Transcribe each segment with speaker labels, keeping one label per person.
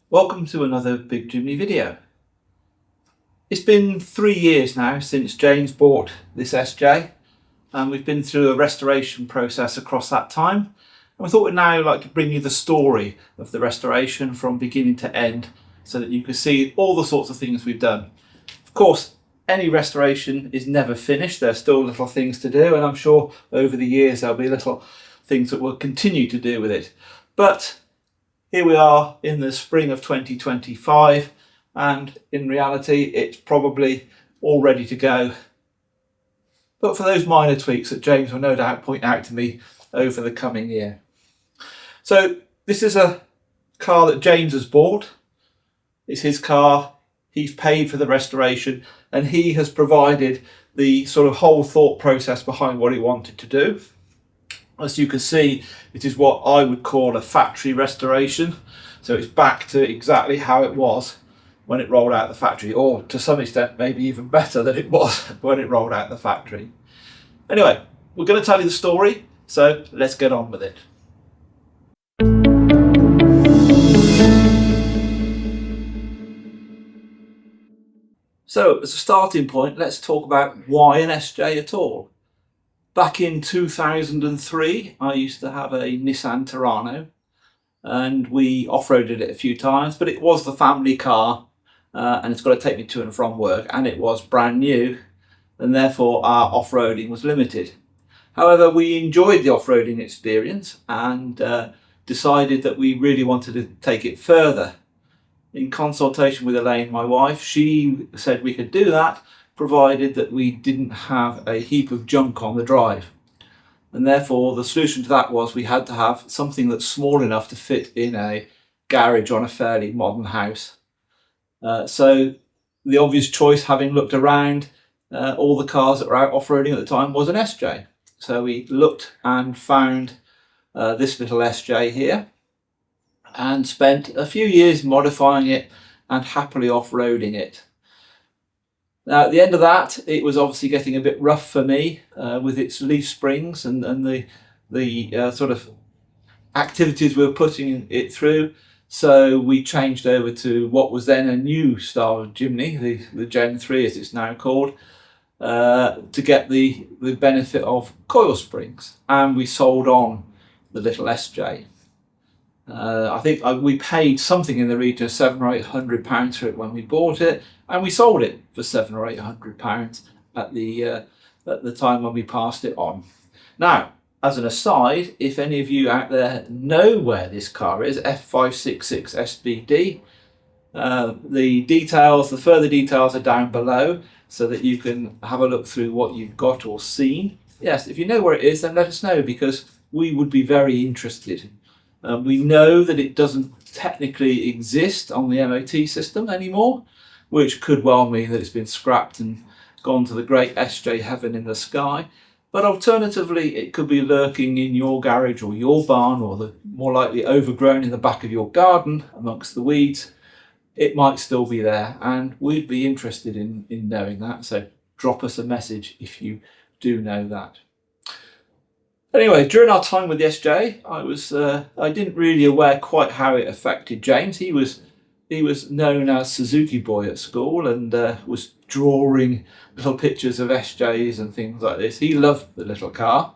Speaker 1: Welcome to another Big Jimny video. It's been 3 years now since James bought this SJ, and we've been through a restoration process across that time. And we thought we'd now like to bring you the story of the restoration from beginning to end so that you can see all the sorts of things we've done. Of course, any restoration is never finished. There's still little things to do, and I'm sure over the years there'll be little things that we'll continue to do with it. But here we are in the spring of 2025, and in reality it's probably all ready to go, but for those minor tweaks that James will no doubt point out to me over the coming year. So this is a car that James has bought. It's his car, he's paid for the restoration, and he has provided the sort of whole thought process behind what he wanted to do. As you can see, it is what I would call a factory restoration. So it's back to exactly how it was when it rolled out the factory, or to some extent maybe even better than it was when it rolled out the factory. Anyway, we're going to tell you the story, so let's get on with it. So as a starting point, let's talk about why an SJ at all. Back in 2003, I used to have a Nissan Terrano, and we off-roaded it a few times, but it was the family car, and it's got to take me to and from work, and it was brand new, and therefore our off-roading was limited. However, we enjoyed the off-roading experience and decided that we really wanted to take it further. In consultation with Elaine, my wife, she said we could do that, provided that we didn't have a heap of junk on the drive. And therefore the solution to that was we had to have something that's small enough to fit in a garage on a fairly modern house. So the obvious choice, having looked around all the cars that were out off-roading at the time, was an SJ. So we looked and found this little SJ here and spent a few years modifying it and happily off-roading it. Now, at the end of that, it was obviously getting a bit rough for me with its leaf springs and the sort of activities we were putting it through. So we changed over to what was then a new style of Jimny, the Gen 3 as it's now called, to get the benefit of coil springs. And we sold on the little SJ. I think we paid something in the region of £700 or £800 for it when we bought it, and we sold it for £700 or £800 at the time when we passed it on. Now, as an aside, if any of you out there know where this car is, F566 SBD, the further details are down below so that you can have a look through what you've got or seen. Yes, if you know where it is, then let us know, because we would be very interested. We know that it doesn't technically exist on the MOT system anymore, which could well mean that it's been scrapped and gone to the great SJ heaven in the sky. But alternatively, it could be lurking in your garage or your barn, or more likely overgrown in the back of your garden amongst the weeds. It might still be there, and we'd be interested in knowing that. So drop us a message if you do know that. Anyway, during our time with the SJ, I didn't really aware quite how it affected James. He was known as Suzuki boy at school, and was drawing little pictures of SJs and things like this. He loved the little car,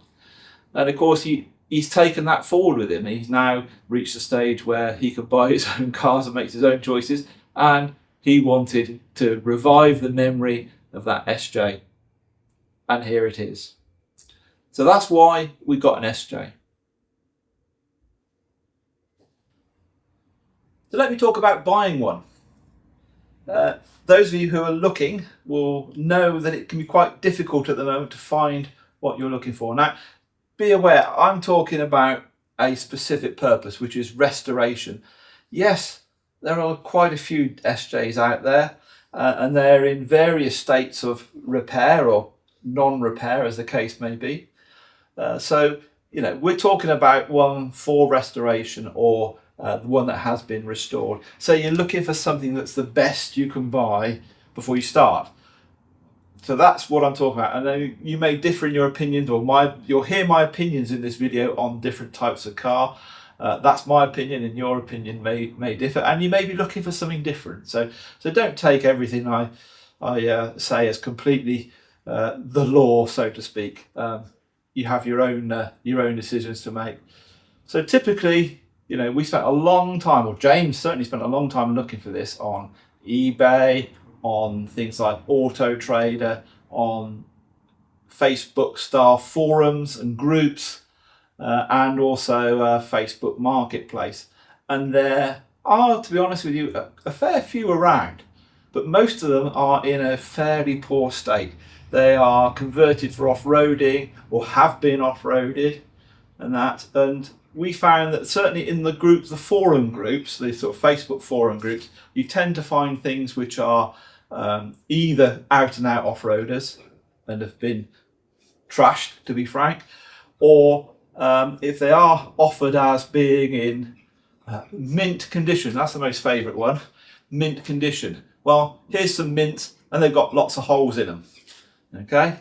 Speaker 1: and of course he's taken that forward with him. He's now reached a stage where he can buy his own cars and makes his own choices, and he wanted to revive the memory of that SJ, and here it is. So that's why we got an SJ. So let me talk about buying one. Those of you who are looking will know that it can be quite difficult at the moment to find what you're looking for. Now, be aware, I'm talking about a specific purpose, which is restoration. Yes, there are quite a few SJs out there, and they're in various states of repair or non-repair, as the case may be. So, we're talking about one for restoration, or the one that has been restored. So you're looking for something that's the best you can buy before you start. So that's what I'm talking about. And then you may differ in your opinions, or you'll hear my opinions in this video on different types of car. That's my opinion, and your opinion may differ, and you may be looking for something different. So don't take everything I say as completely the law, so to speak. You have your own decisions to make. So typically, we spent a long time, or James certainly spent a long time looking for this on eBay, on things like Auto Trader, on Facebook style forums and groups, and also Facebook Marketplace. And there are, to be honest with you, a fair few around, but most of them are in a fairly poor state. They are converted for off-roading or have been off-roaded and we found that certainly in the groups, the forum groups, the sort of Facebook forum groups, you tend to find things which are either out and out off-roaders and have been trashed, to be frank, or if they are offered as being in mint condition. That's the most favourite one, mint condition. Well, here's some mints and they've got lots of holes in them. Okay,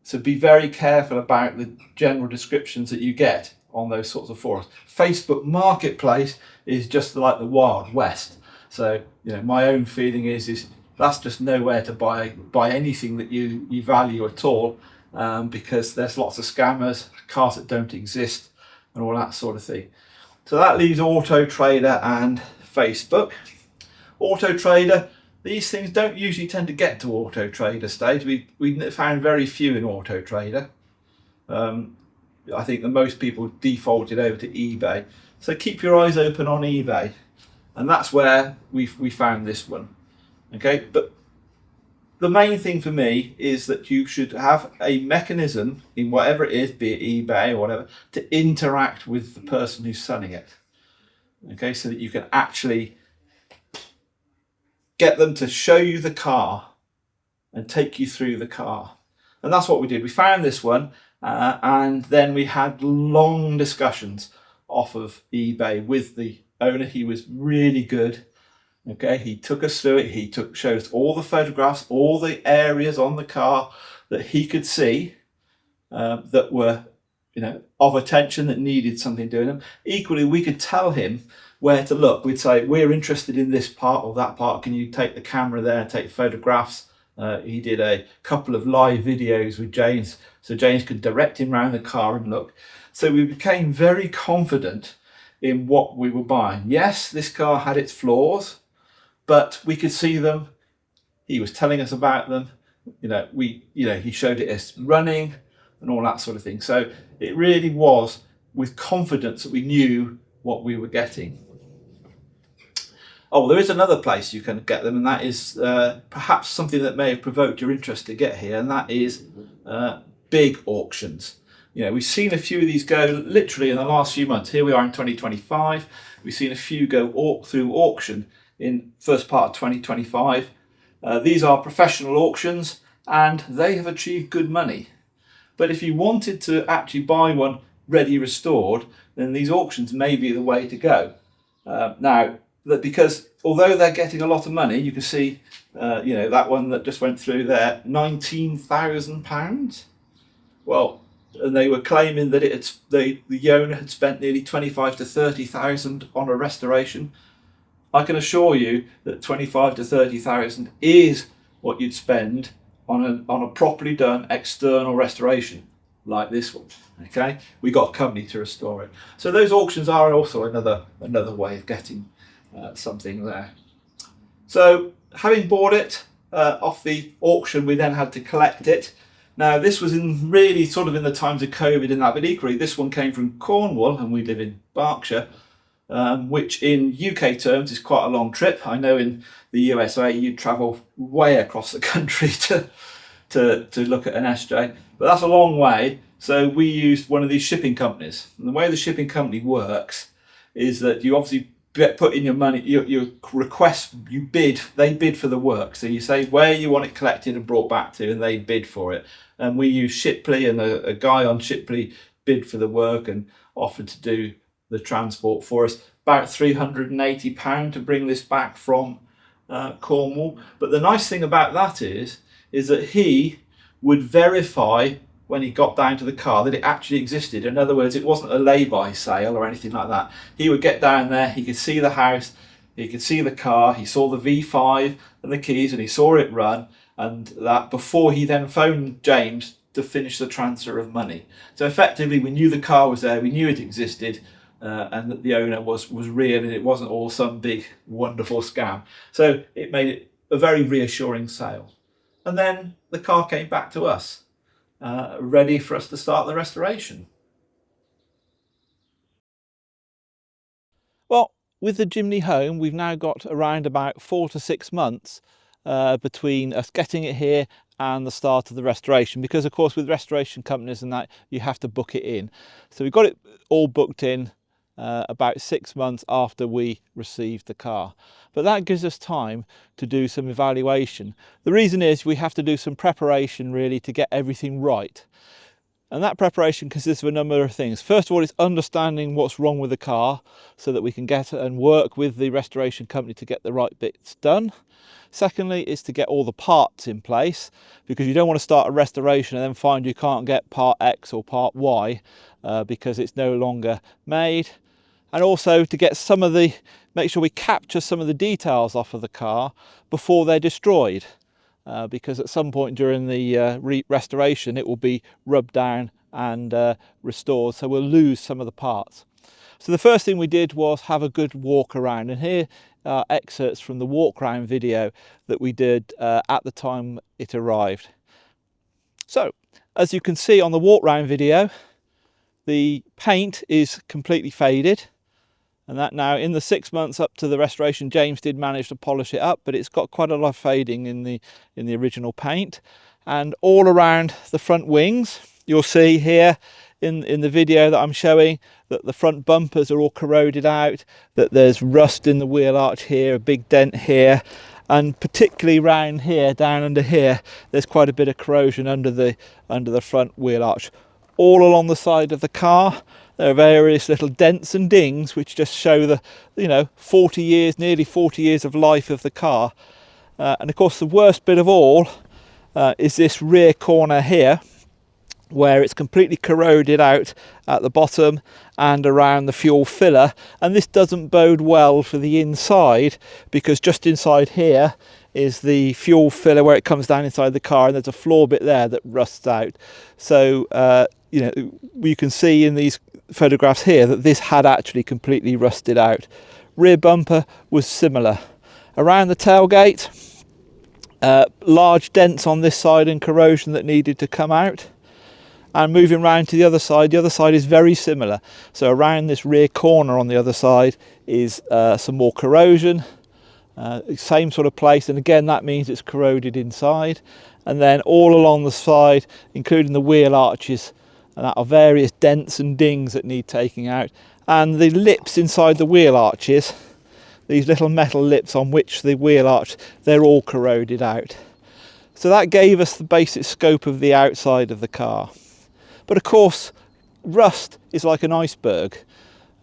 Speaker 1: so be very careful about the general descriptions that you get on those sorts of forums. Facebook Marketplace is just like the Wild West. So my own feeling is that's just nowhere to buy anything that you value at all, because there's lots of scammers, cars that don't exist, and all that sort of thing. So that leaves Auto Trader and Facebook. Auto Trader, these things don't usually tend to get to Auto Trader stage. We found very few in Auto Trader. I think that most people defaulted over to eBay. So keep your eyes open on eBay, and that's where we found this one. Okay, but the main thing for me is that you should have a mechanism in whatever it is, be it eBay or whatever, to interact with the person who's selling it. Okay, so that you can actually get them to show you the car and take you through the car. And that's what we did. We found this one, and then we had long discussions off of eBay with the owner. He was really good. Okay, he took us through it. He showed us all the photographs, all the areas on the car that he could see that were, of attention, that needed something doing them. Equally, we could tell him where to look. We'd say, we're interested in this part or that part. Can you take the camera there and take photographs? He did a couple of live videos with James, so James could direct him around the car and look. So we became very confident in what we were buying. Yes, this car had its flaws, but we could see them. He was telling us about them. He showed it as running and all that sort of thing. So it really was with confidence that we knew what we were getting. Oh, there is another place you can get them, and that is perhaps something that may have provoked your interest to get here, and that is big auctions. We've seen a few of these go literally in the last few months. Here we are in 2025. We've seen a few go through auction in first part of 2025. These are professional auctions, and they have achieved good money. But if you wanted to actually buy one ready restored, then these auctions may be the way to go. Now, because although they're getting a lot of money, you can see, that one that just went through there, £19,000. Well, and they were claiming that the owner had spent nearly 25 to 30,000 on a restoration. I can assure you that 25 to 30,000 is what you'd spend on a properly done external restoration like this one. Okay, we got a company to restore it. So those auctions are also another way of getting something there. So having bought it off the auction, we then had to collect it. Now this was really sort of in the times of COVID and that, but equally this one came from Cornwall, and we live in Berkshire, which in UK terms is quite a long trip. I know in the USA you'd travel way across the country to look at an SJ, but that's a long way. So we used one of these shipping companies. And the way the shipping company works is that you obviously put in your money, your request, they bid for the work. So you say where you want it collected and brought back to, and they bid for it. And we use Shipley, and a guy on Shipley bid for the work and offered to do the transport for us. About £380 to bring this back from Cornwall. But the nice thing about that is that he would verify when he got down to the car that it actually existed. In other words, it wasn't a lay-by sale or anything like that. He would get down there, he could see the house, he could see the car, he saw the V5 and the keys, and he saw it run, and that before he then phoned James to finish the transfer of money. So effectively, we knew the car was there, we knew it existed, and that the owner was real, and it wasn't all some big wonderful scam. So it made it a very reassuring sale. And then the car came back to us, ready for us to start the restoration. Well, with the Jimny home, we've now got around about 4 to 6 months between us getting it here and the start of the restoration, because of course with restoration companies and that, you have to book it in. So we got it all booked in about 6 months after we received the car. But that gives us time to do some evaluation. The reason is we have to do some preparation really to get everything right. And that preparation consists of a number of things. First of all, it's understanding what's wrong with the car so that we can get and work with the restoration company to get the right bits done. Secondly, is to get all the parts in place, because you don't want to start a restoration and then find you can't get part X or part Y because it's no longer made. And also to get make sure we capture some of the details off of the car before they're destroyed. Because at some point during the restoration it will be rubbed down and restored, so we'll lose some of the parts. So the first thing we did was have a good walk around, and here are excerpts from the walk around video that we did at the time it arrived. So as you can see on the walk around video, the paint is completely faded. And that now, in the 6 months up to the restoration, James did manage to polish it up, but it's got quite a lot of fading in the original paint. And all around the front wings, you'll see here in the video that I'm showing that the front bumpers are all corroded out, that there's rust in the wheel arch here, a big dent here, and particularly round here, down under here, there's quite a bit of corrosion under the front wheel arch. All along the side of the car, there are various little dents and dings which just show the, 40 years, nearly 40 years of life of the car. And of course the worst bit of all is this rear corner here, where it's completely corroded out at the bottom and around the fuel filler. And this doesn't bode well for the inside, because just inside here is the fuel filler where it comes down inside the car, and there's a floor bit there that rusts out. So you can see in these photographs here that this had actually completely rusted out. Rear bumper was similar. Around the tailgate, large dents on this side and corrosion that needed to come out. And moving round to the other side is very similar. So around this rear corner on the other side is some more corrosion, same sort of place, and again that means it's corroded inside. And then all along the side, including the wheel arches, and that are various dents and dings that need taking out. And the lips inside the wheel arches, these little metal lips on which the wheel arch, they're all corroded out. So that gave us the basic scope of the outside of the car. But of course, rust is like an iceberg.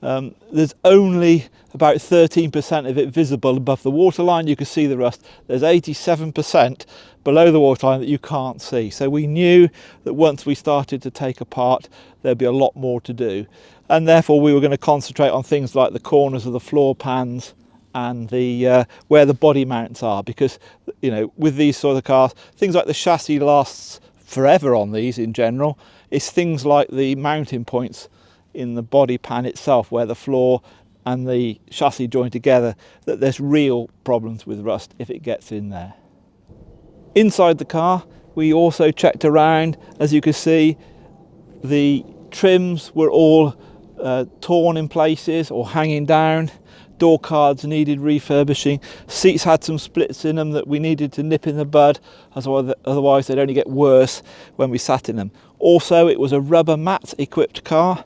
Speaker 1: There's only about 13% of it visible above the waterline. You can see the rust. There's 87% below the waterline that you can't see. So we knew that once we started to take apart, there'd be a lot more to do. And therefore we were going to concentrate on things like the corners of the floor pans and the where the body mounts are, because with these sort of cars, things like the chassis lasts forever on these in general. It's things like the mounting points in the body pan itself, where the floor and the chassis join together, that there's real problems with rust if it gets in there. Inside the car, we also checked around. As you can see, the trims were all torn in places or hanging down. Door cards needed refurbishing. Seats had some splits in them that we needed to nip in the bud, otherwise they'd only get worse when we sat in them. Also, it was a rubber mat equipped car,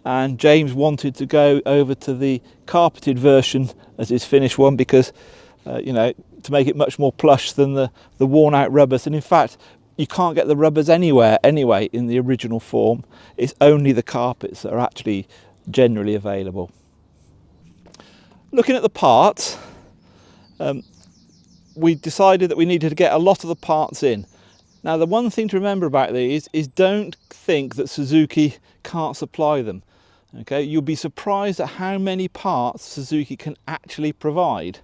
Speaker 1: and James wanted to go over to the carpeted version as his finished one, because to make it much more plush than the worn out rubbers. And in fact, you can't get the rubbers anywhere anyway in the original form. It's only the carpets that are actually generally available. Looking at the parts, we decided that we needed to get a lot of the parts in.
Speaker 2: Now, the one thing to remember about these is don't think that Suzuki can't supply them. Okay, you'll be surprised at how many parts Suzuki can actually provide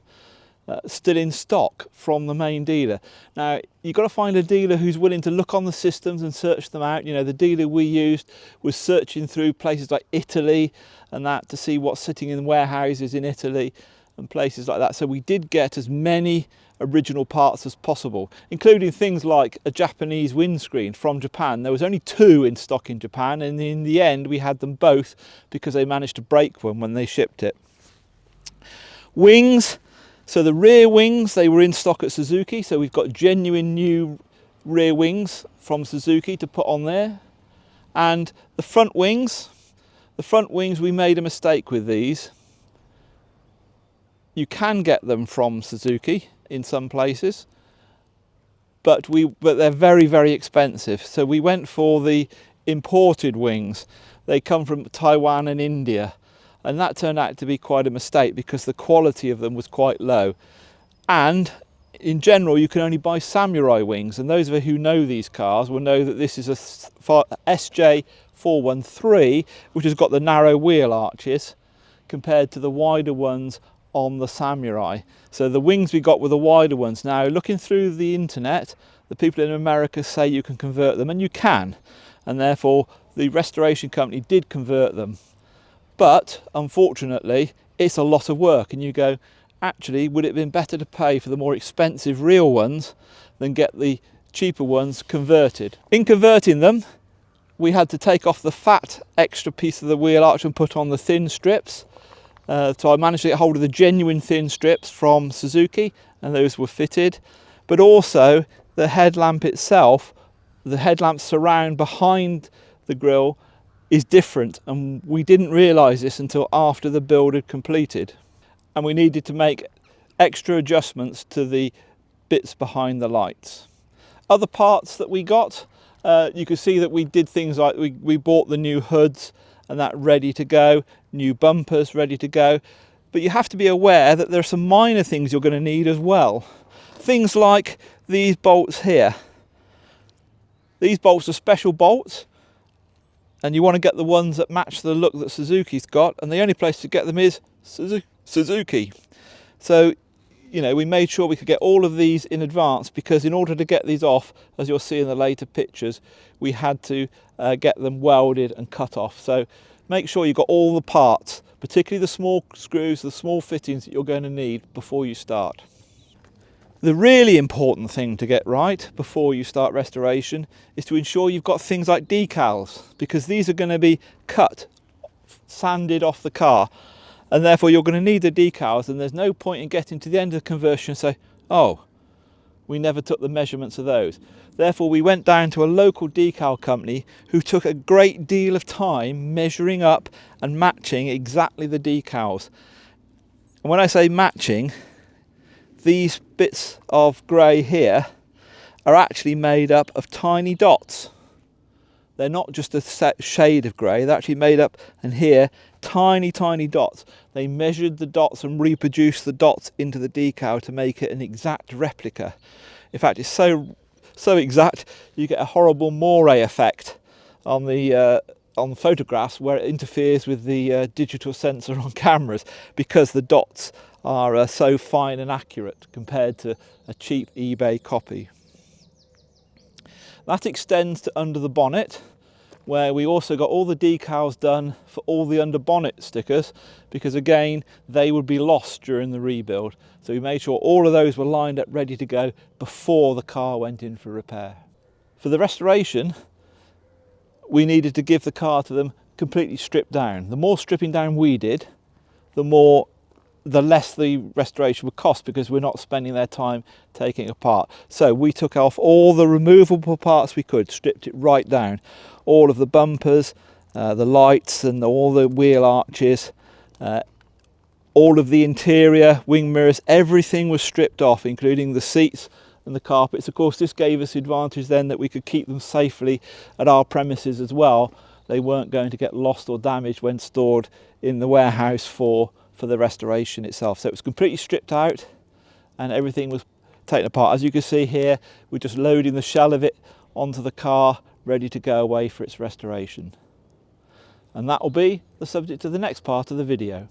Speaker 2: still in stock from the main dealer. Now, you've got to find a dealer who's willing to look on the systems and search them out. You know, the dealer we used was searching through places like Italy and that to see what's sitting in warehouses in Italy and places like that. So we did get as many original parts as possible, including things like a Japanese windscreen from Japan. There was only 2 in stock in Japan, and in the end we had them both because they managed to break one when they shipped it. Wings. So the rear wings, they were in stock at Suzuki, so we've got genuine new rear wings from Suzuki to put on there. And the front wings, we made a mistake with these. You can get them from Suzuki in some places, but they're very, very expensive. So we went for the imported wings. They come from Taiwan and India. And that turned out to be quite a mistake because the quality of them was quite low. And in general, you can only buy Samurai wings. And those of you who know these cars will know that this is a SJ413, which has got the narrow wheel arches compared to the wider ones on the Samurai. So the wings we got were the wider ones. Now, looking through the internet, the people in America say you can convert them, and you can. And therefore, the restoration company did convert them. But unfortunately, it's a lot of work, and you go, actually, would it have been better to pay for the more expensive real ones than get the cheaper ones converted? In converting them, we had to take off the fat extra piece of the wheel arch and put on the thin strips. So I managed to get hold of the genuine thin strips from Suzuki, and those were fitted. But also the headlamp itself, the headlamp surround behind the grille is different, and we didn't realise this until after the build had completed, and we needed to make extra adjustments to the bits behind the lights. Other parts that we got, you can see that we did things like we bought the new hoods and that ready to go, new bumpers ready to go, but you have to be aware that there are some minor things you're going to need as well. Things like these bolts here. These bolts are special bolts, and you want to get the ones that match the look that Suzuki's got, and the only place to get them is Suzuki. So, you know, we made sure we could get all of these in advance, because in order to get these off, as you'll see in the later pictures, we had to get them welded and cut off. So make sure you've got all the parts, particularly the small screws, the small fittings that you're going to need before you start. The really important thing to get right before you start restoration is to ensure you've got things like decals, because these are going to be cut, sanded off the car, and therefore you're going to need the decals, and there's no point in getting to the end of the conversion and say, oh, we never took the measurements of those. Therefore we went down to a local decal company who took a great deal of time measuring up and matching exactly the decals. And when I say matching, these bits of grey here are actually made up of tiny dots. They're not just a set shade of grey, they're actually made up, and here, tiny, tiny dots. They measured the dots and reproduced the dots into the decal to make it an exact replica. In fact, it's so exact, you get a horrible moire effect on the photographs where it interferes with the digital sensor on cameras, because the dots are so fine and accurate compared to a cheap eBay copy. That extends to under the bonnet, where we also got all the decals done for all the under bonnet stickers, because again they would be lost during the rebuild. So we made sure all of those were lined up ready to go before the car went in for repair. For the restoration, we needed to give the car to them completely stripped down. The more stripping down we did, the less the restoration would cost, because we're not spending their time taking it apart. So we took off all the removable parts we could, stripped it right down. All of the bumpers, the lights and all the wheel arches, all of the interior, wing mirrors, everything was stripped off, including the seats and the carpets. Of course, this gave us the advantage then that we could keep them safely at our premises as well. They weren't going to get lost or damaged when stored in the warehouse for the restoration itself. So it was completely stripped out, and everything was taken apart. As you can see here, we're just loading the shell of it onto the car, ready to go away for its restoration. And that will be the subject of the next part of the video.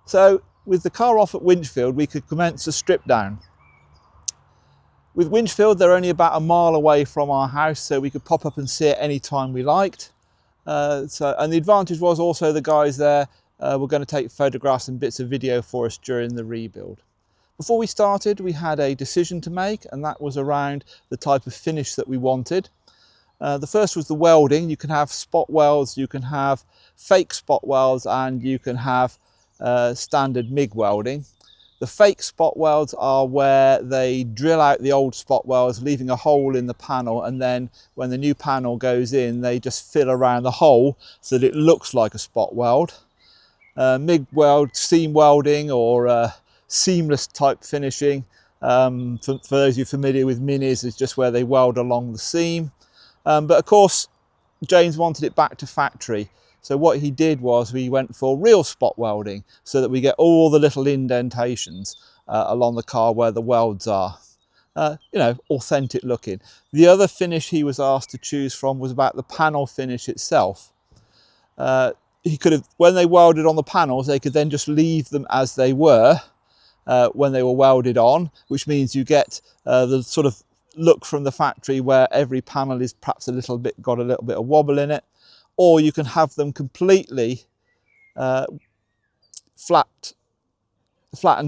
Speaker 2: So with the car off at Winchfield, we could commence a strip down. With Winchfield, they're only about a mile away from our house, so we could pop up and see it any time we liked. And the advantage was also the guys there were going to take photographs and bits of video for us during the rebuild. Before we started, we had a decision to make, and that was around the type of finish that we wanted. The first was the welding. You can have spot welds, you can have fake spot welds, and you can have standard MIG welding. The fake spot welds are where they drill out the old spot welds, leaving a hole in the panel, and then when the new panel goes in, they just fill around the hole so that it looks like a spot weld. MIG weld, seam welding, or seamless type finishing, for those of you familiar with minis, is just where they weld along the seam. But of course, James wanted it back to factory. So what he did was we went for real spot welding so that we get all the little indentations along the car where the welds are. You know, authentic looking. The other finish he was asked to choose from was about the panel finish itself. He could have, when they welded on the panels, they could then just leave them as they were when they were welded on, which means you get the sort of look from the factory where every panel is perhaps got a little bit of wobble in it. Or you can have them completely flattened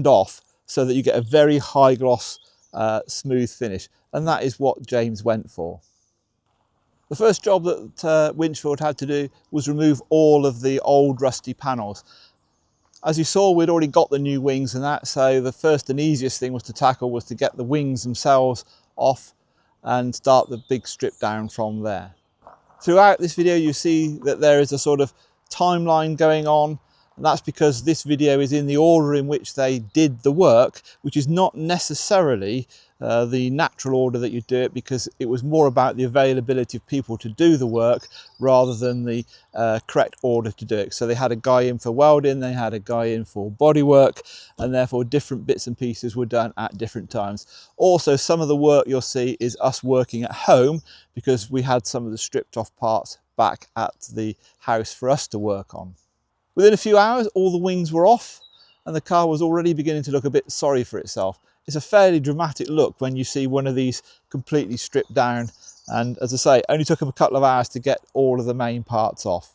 Speaker 2: off so that you get a very high gloss, smooth finish. And that is what James went for. The first job that Winchfield had to do was remove all of the old rusty panels. As you saw, we'd already got the new wings and that, so the first and easiest thing was to tackle was to get the wings themselves off and start the big strip down from there. Throughout this video, you see that there is a sort of timeline going on, and that's because this video is in the order in which they did the work, which is not necessarily the natural order that you do it, because it was more about the availability of people to do the work rather than the correct order to do it. So they had a guy in for welding, they had a guy in for bodywork, and therefore different bits and pieces were done at different times. Also, some of the work you'll see is us working at home, because we had some of the stripped off parts back at the house for us to work on. Within a few hours, all the wings were off and the car was already beginning to look a bit sorry for itself. It's a fairly dramatic look when you see one of these completely stripped down, and as I say, it only took them a couple of hours to get all of the main parts off.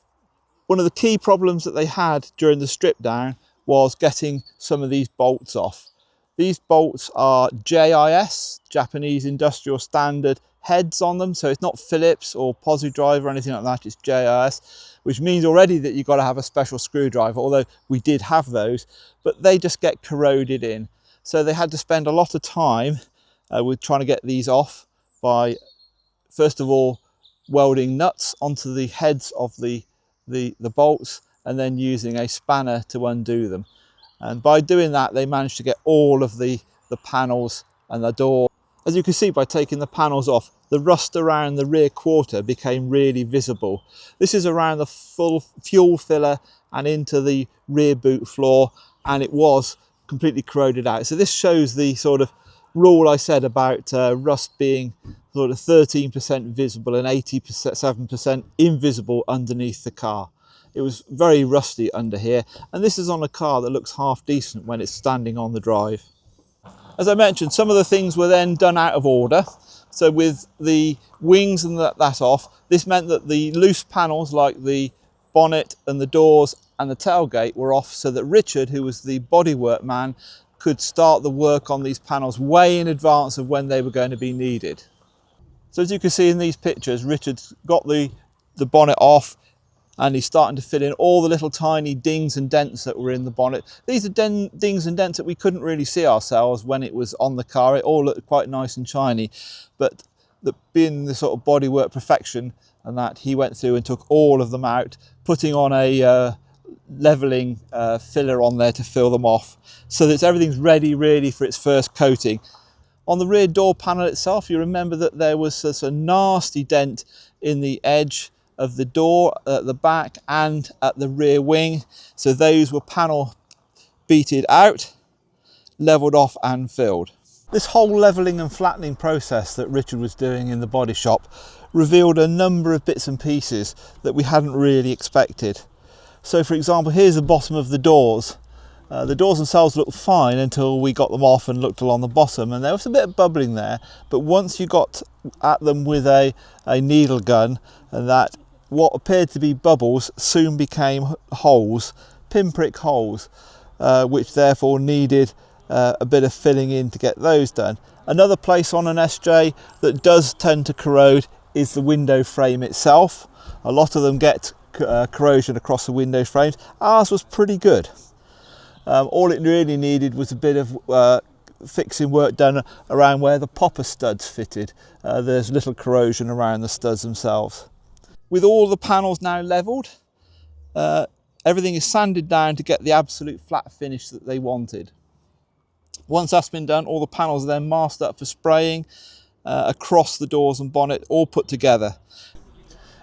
Speaker 2: One of the key problems that they had during the strip down was getting some of these bolts off. These bolts are JIS, Japanese Industrial Standard heads on them, so it's not Phillips or Pozidrive or anything like that, it's JIS, which means already that you've got to have a special screwdriver, although we did have those, but they just get corroded in. So they had to spend a lot of time with trying to get these off by, first of all, welding nuts onto the heads of the bolts, and then using a spanner to undo them. And by doing that, they managed to get all of the panels and the door. As you can see by taking the panels off, the rust around the rear quarter became really visible. This is around the full fuel filler and into the rear boot floor, and it was completely corroded out. So this shows the sort of rule I said about rust being sort of 13% visible and 87% invisible underneath the car. It was very rusty under here, and this is on a car that looks half decent when it's standing on the drive. As I mentioned, some of the things were then done out of order. So with the wings and that off, this meant that the loose panels like the bonnet and the doors and the tailgate were off, so that Richard, who was the bodywork man, could start the work on these panels way in advance of when they were going to be needed. So as you can see in these pictures, Richard's got the bonnet off, and he's starting to fill in all the little tiny dings and dents that were in the bonnet. These are dings and dents that we couldn't really see ourselves when it was on the car. It all looked quite nice and shiny, but being the sort of bodywork perfection and that, he went through and took all of them out, putting on a leveling filler on there to fill them off, so that everything's ready really for its first coating. On the rear door panel itself, you remember that there was a nasty dent in the edge of the door at the back and at the rear wing. So those were panel beat out, levelled off and filled. This whole levelling and flattening process that Richard was doing in the body shop revealed a number of bits and pieces that we hadn't really expected. So for example, here's the bottom of the doors. The doors themselves looked fine until we got them off and looked along the bottom, and there was a bit of bubbling there, but once you got at them with a needle gun, and that what appeared to be bubbles soon became holes, pinprick holes, which therefore needed a bit of filling in to get those done. Another place on an SJ that does tend to corrode is the window frame itself. A lot of them get corrosion across the window frames. Ours was pretty good. All it really needed was a bit of fixing work done around where the popper studs fitted. There's little corrosion around the studs themselves. With all the panels now levelled, everything is sanded down to get the absolute flat finish that they wanted. Once that's been done, all the panels are then masked up for spraying across the doors and bonnet, all put together.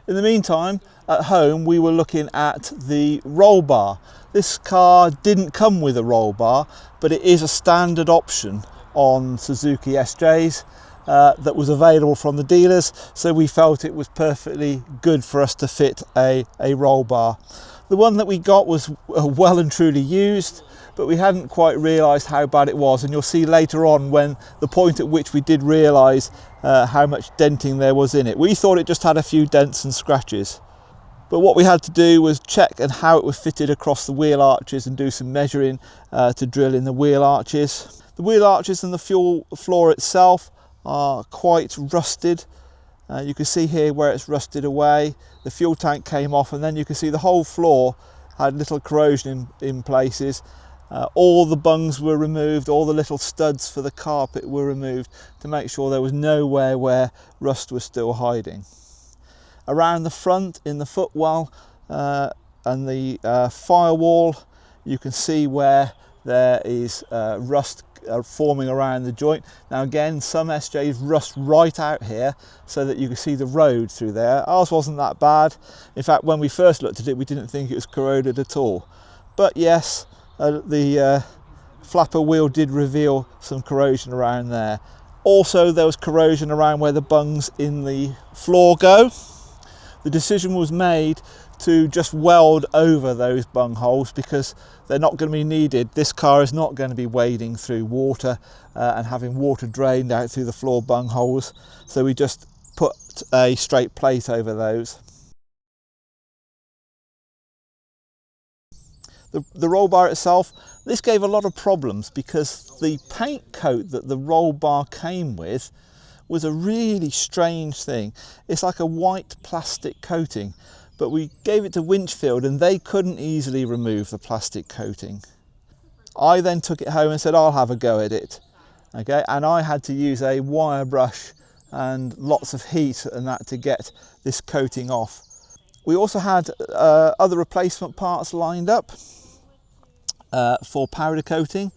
Speaker 2: In the meantime, at home we were looking at the roll bar. This car didn't come with a roll bar, but it is a standard option on Suzuki SJs that was available from the dealers, so we felt it was perfectly good for us to fit a roll bar. The one that we got was well and truly used, but we hadn't quite realised how bad it was, and you'll see later on when the point at which we did realise how much denting there was in it. We thought it just had a few dents and scratches, but what we had to do was check and how it was fitted across the wheel arches and do some measuring to drill in the wheel arches. The wheel arches and the fuel floor itself are quite rusted. You can see here where it's rusted away. The fuel tank came off, and then you can see the whole floor had little corrosion in places. All the bungs were removed, all the little studs for the carpet were removed to make sure there was nowhere where rust was still hiding. Around the front, in the footwell and the firewall, you can see where there is rust forming around the joint. Now again, some SJs rust right out here so that you can see the road through there. Ours wasn't that bad. In fact, when we first looked at it, we didn't think it was corroded at all. But yes, the flapper wheel did reveal some corrosion around there. Also, there was corrosion around where the bungs in the floor go. The decision was made to just weld over those bung holes because they're not going to be needed. This car is not going to be wading through water and having water drained out through the floor bung holes. So we just put a straight plate over those. The roll bar itself, this gave a lot of problems because the paint coat that the roll bar came with was a really strange thing. It's like a white plastic coating, but we gave it to Winchfield and they couldn't easily remove the plastic coating. I then took it home and said, I'll have a go at it. Okay, and I had to use a wire brush and lots of heat and that to get this coating off. We also had other replacement parts lined up for powder coating.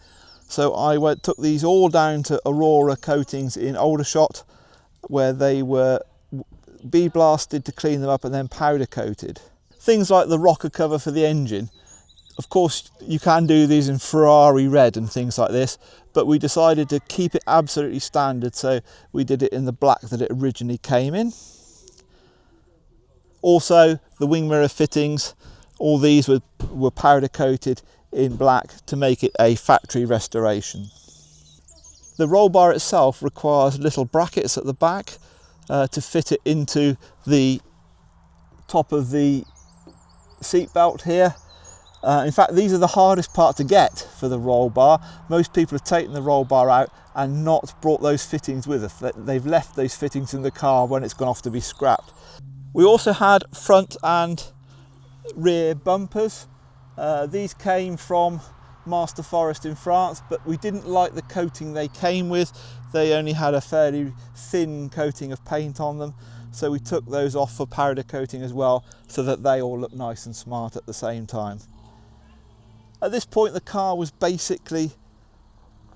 Speaker 2: So I took these all down to Aurora Coatings in Aldershot, where they were bead blasted to clean them up and then powder coated. Things like the rocker cover for the engine, of course you can do these in Ferrari red and things like this, but we decided to keep it absolutely standard, so we did it in the black that it originally came in. Also the wing mirror fittings, all these were powder coated in black to make it a factory restoration. The roll bar itself requires little brackets at the back to fit it into the top of the seat belt here. In fact, these are the hardest part to get for the roll bar. Most people have taken the roll bar out and not brought those fittings with us. They've left those fittings in the car when it's gone off to be scrapped. We also had front and rear bumpers. These came from Master Forest in France, but we didn't like the coating they came with. They only had a fairly thin coating of paint on them, so we took those off for powder coating as well, so that they all look nice and smart at the same time. At this point the car was basically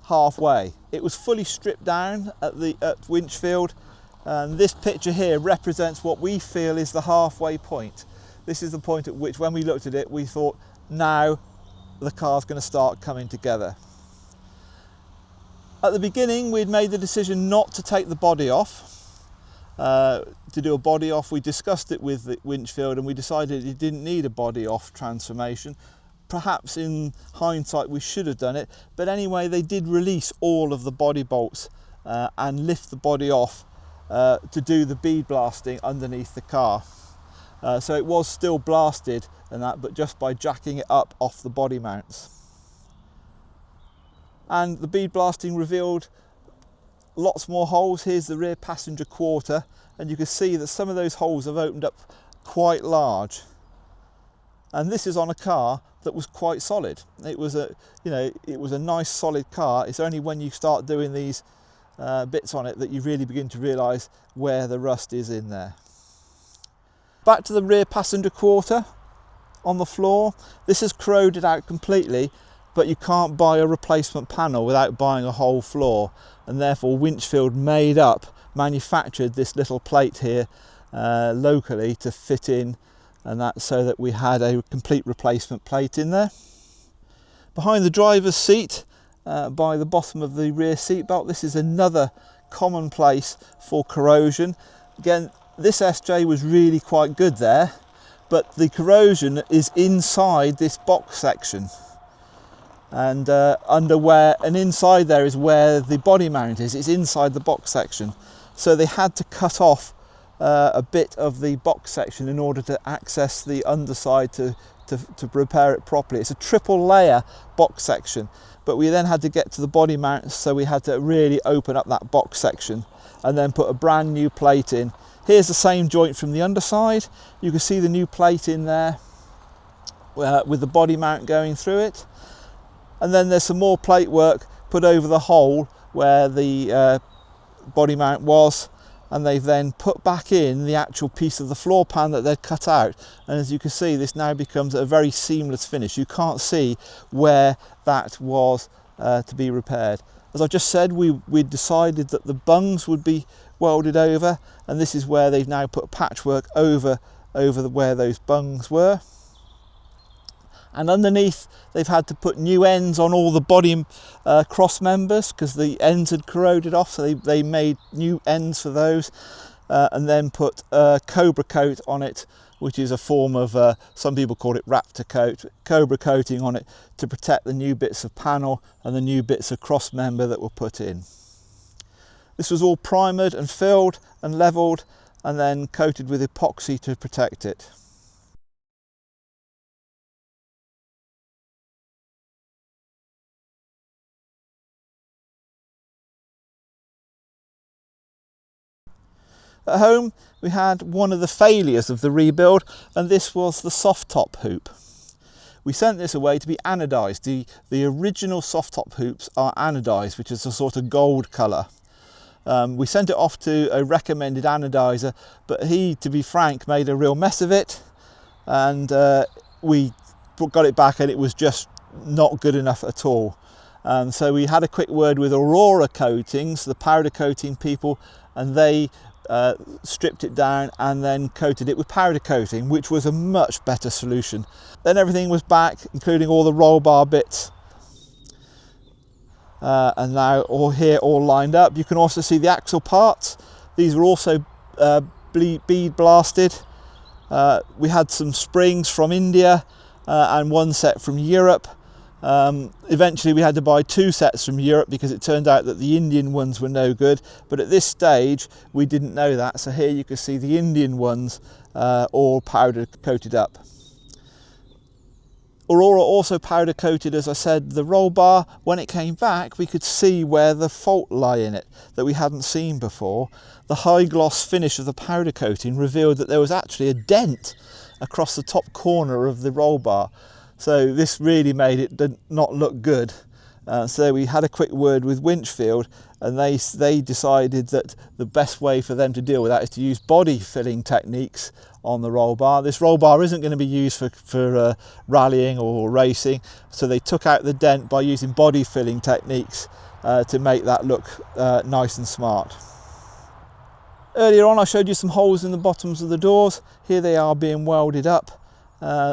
Speaker 2: halfway. It was fully stripped down at Winchfield, and this picture here represents what we feel is the halfway point. This is the point at which, when we looked at it, we thought, now the car's going to start coming together. At the beginning, we'd made the decision not to take the body off, to do a body off. We discussed it with Winchfield and we decided it didn't need a body off transformation. Perhaps in hindsight we should have done it, but anyway, they did release all of the body bolts and lift the body off to do the bead blasting underneath the car. So it was still blasted and that, but just by jacking it up off the body mounts. And the bead blasting revealed lots more holes. Here's the rear passenger quarter, and you can see that some of those holes have opened up quite large. And this is on a car that was quite solid. It was a, it was a nice solid car. It's only when you start doing these bits on it that you really begin to realise where the rust is in there. Back to the rear passenger quarter on the floor. This is corroded out completely, but you can't buy a replacement panel without buying a whole floor, and therefore Winchfield manufactured this little plate here locally to fit in, and that so that we had a complete replacement plate in there. Behind the driver's seat, by the bottom of the rear seat belt, this is another common place for corrosion. Again, this SJ was really quite good there, but the corrosion is inside this box section. And and inside there is where the body mount is. It's inside the box section, so they had to cut off a bit of the box section in order to access the underside to repair it properly. It's a triple layer box section, but we then had to get to the body mount, so we had to really open up that box section and then put a brand new plate in. Here's the same joint from the underside. You can see the new plate in there with the body mount going through it. And then there's some more plate work put over the hole where the body mount was, and they've then put back in the actual piece of the floor pan that they'd cut out. And as you can see, this now becomes a very seamless finish. You can't see where that was to be repaired. As I just said, we decided that the bungs would be welded over, and this is where they've now put patchwork over where those bungs were. And underneath, they've had to put new ends on all the body cross members because the ends had corroded off, so they made new ends for those, and then put Cobra coat on it, which is a form of, some people call it Raptor coat, Cobra coating on it to protect the new bits of panel and the new bits of cross member that were put in. This was all primered and filled and levelled and then coated with epoxy to protect it. At home, we had one of the failures of the rebuild, and this was the soft top hoop. We sent this away to be anodised. The original soft top hoops are anodised, which is a sort of gold colour. We sent it off to a recommended anodiser, but he, to be frank, made a real mess of it, and we got it back and it was just not good enough at all. So we had a quick word with Aurora Coatings, the powder coating people, and they stripped it down and then coated it with powder coating, which was a much better solution. Then everything was back, including all the roll bar bits, and now all lined up. You can also see the axle parts. These were also bead blasted. We had some springs from India and one set from Europe. Eventually we had to buy 2 sets from Europe because it turned out that the Indian ones were no good, but at this stage we didn't know that. So here you can see the Indian ones all powder coated up. Aurora also powder coated, as I said, the roll bar. When it came back, we could see where the fault lay in it that we hadn't seen before. The high gloss finish of the powder coating revealed that there was actually a dent across the top corner of the roll bar. So this really made it not look good. So we had a quick word with Winchfield, and they decided that the best way for them to deal with that is to use body filling techniques on the roll bar. This roll bar isn't going to be used for rallying or racing, so they took out the dent by using body filling techniques to make that look nice and smart. Earlier on I showed you some holes in the bottoms of the doors. Here they are being welded up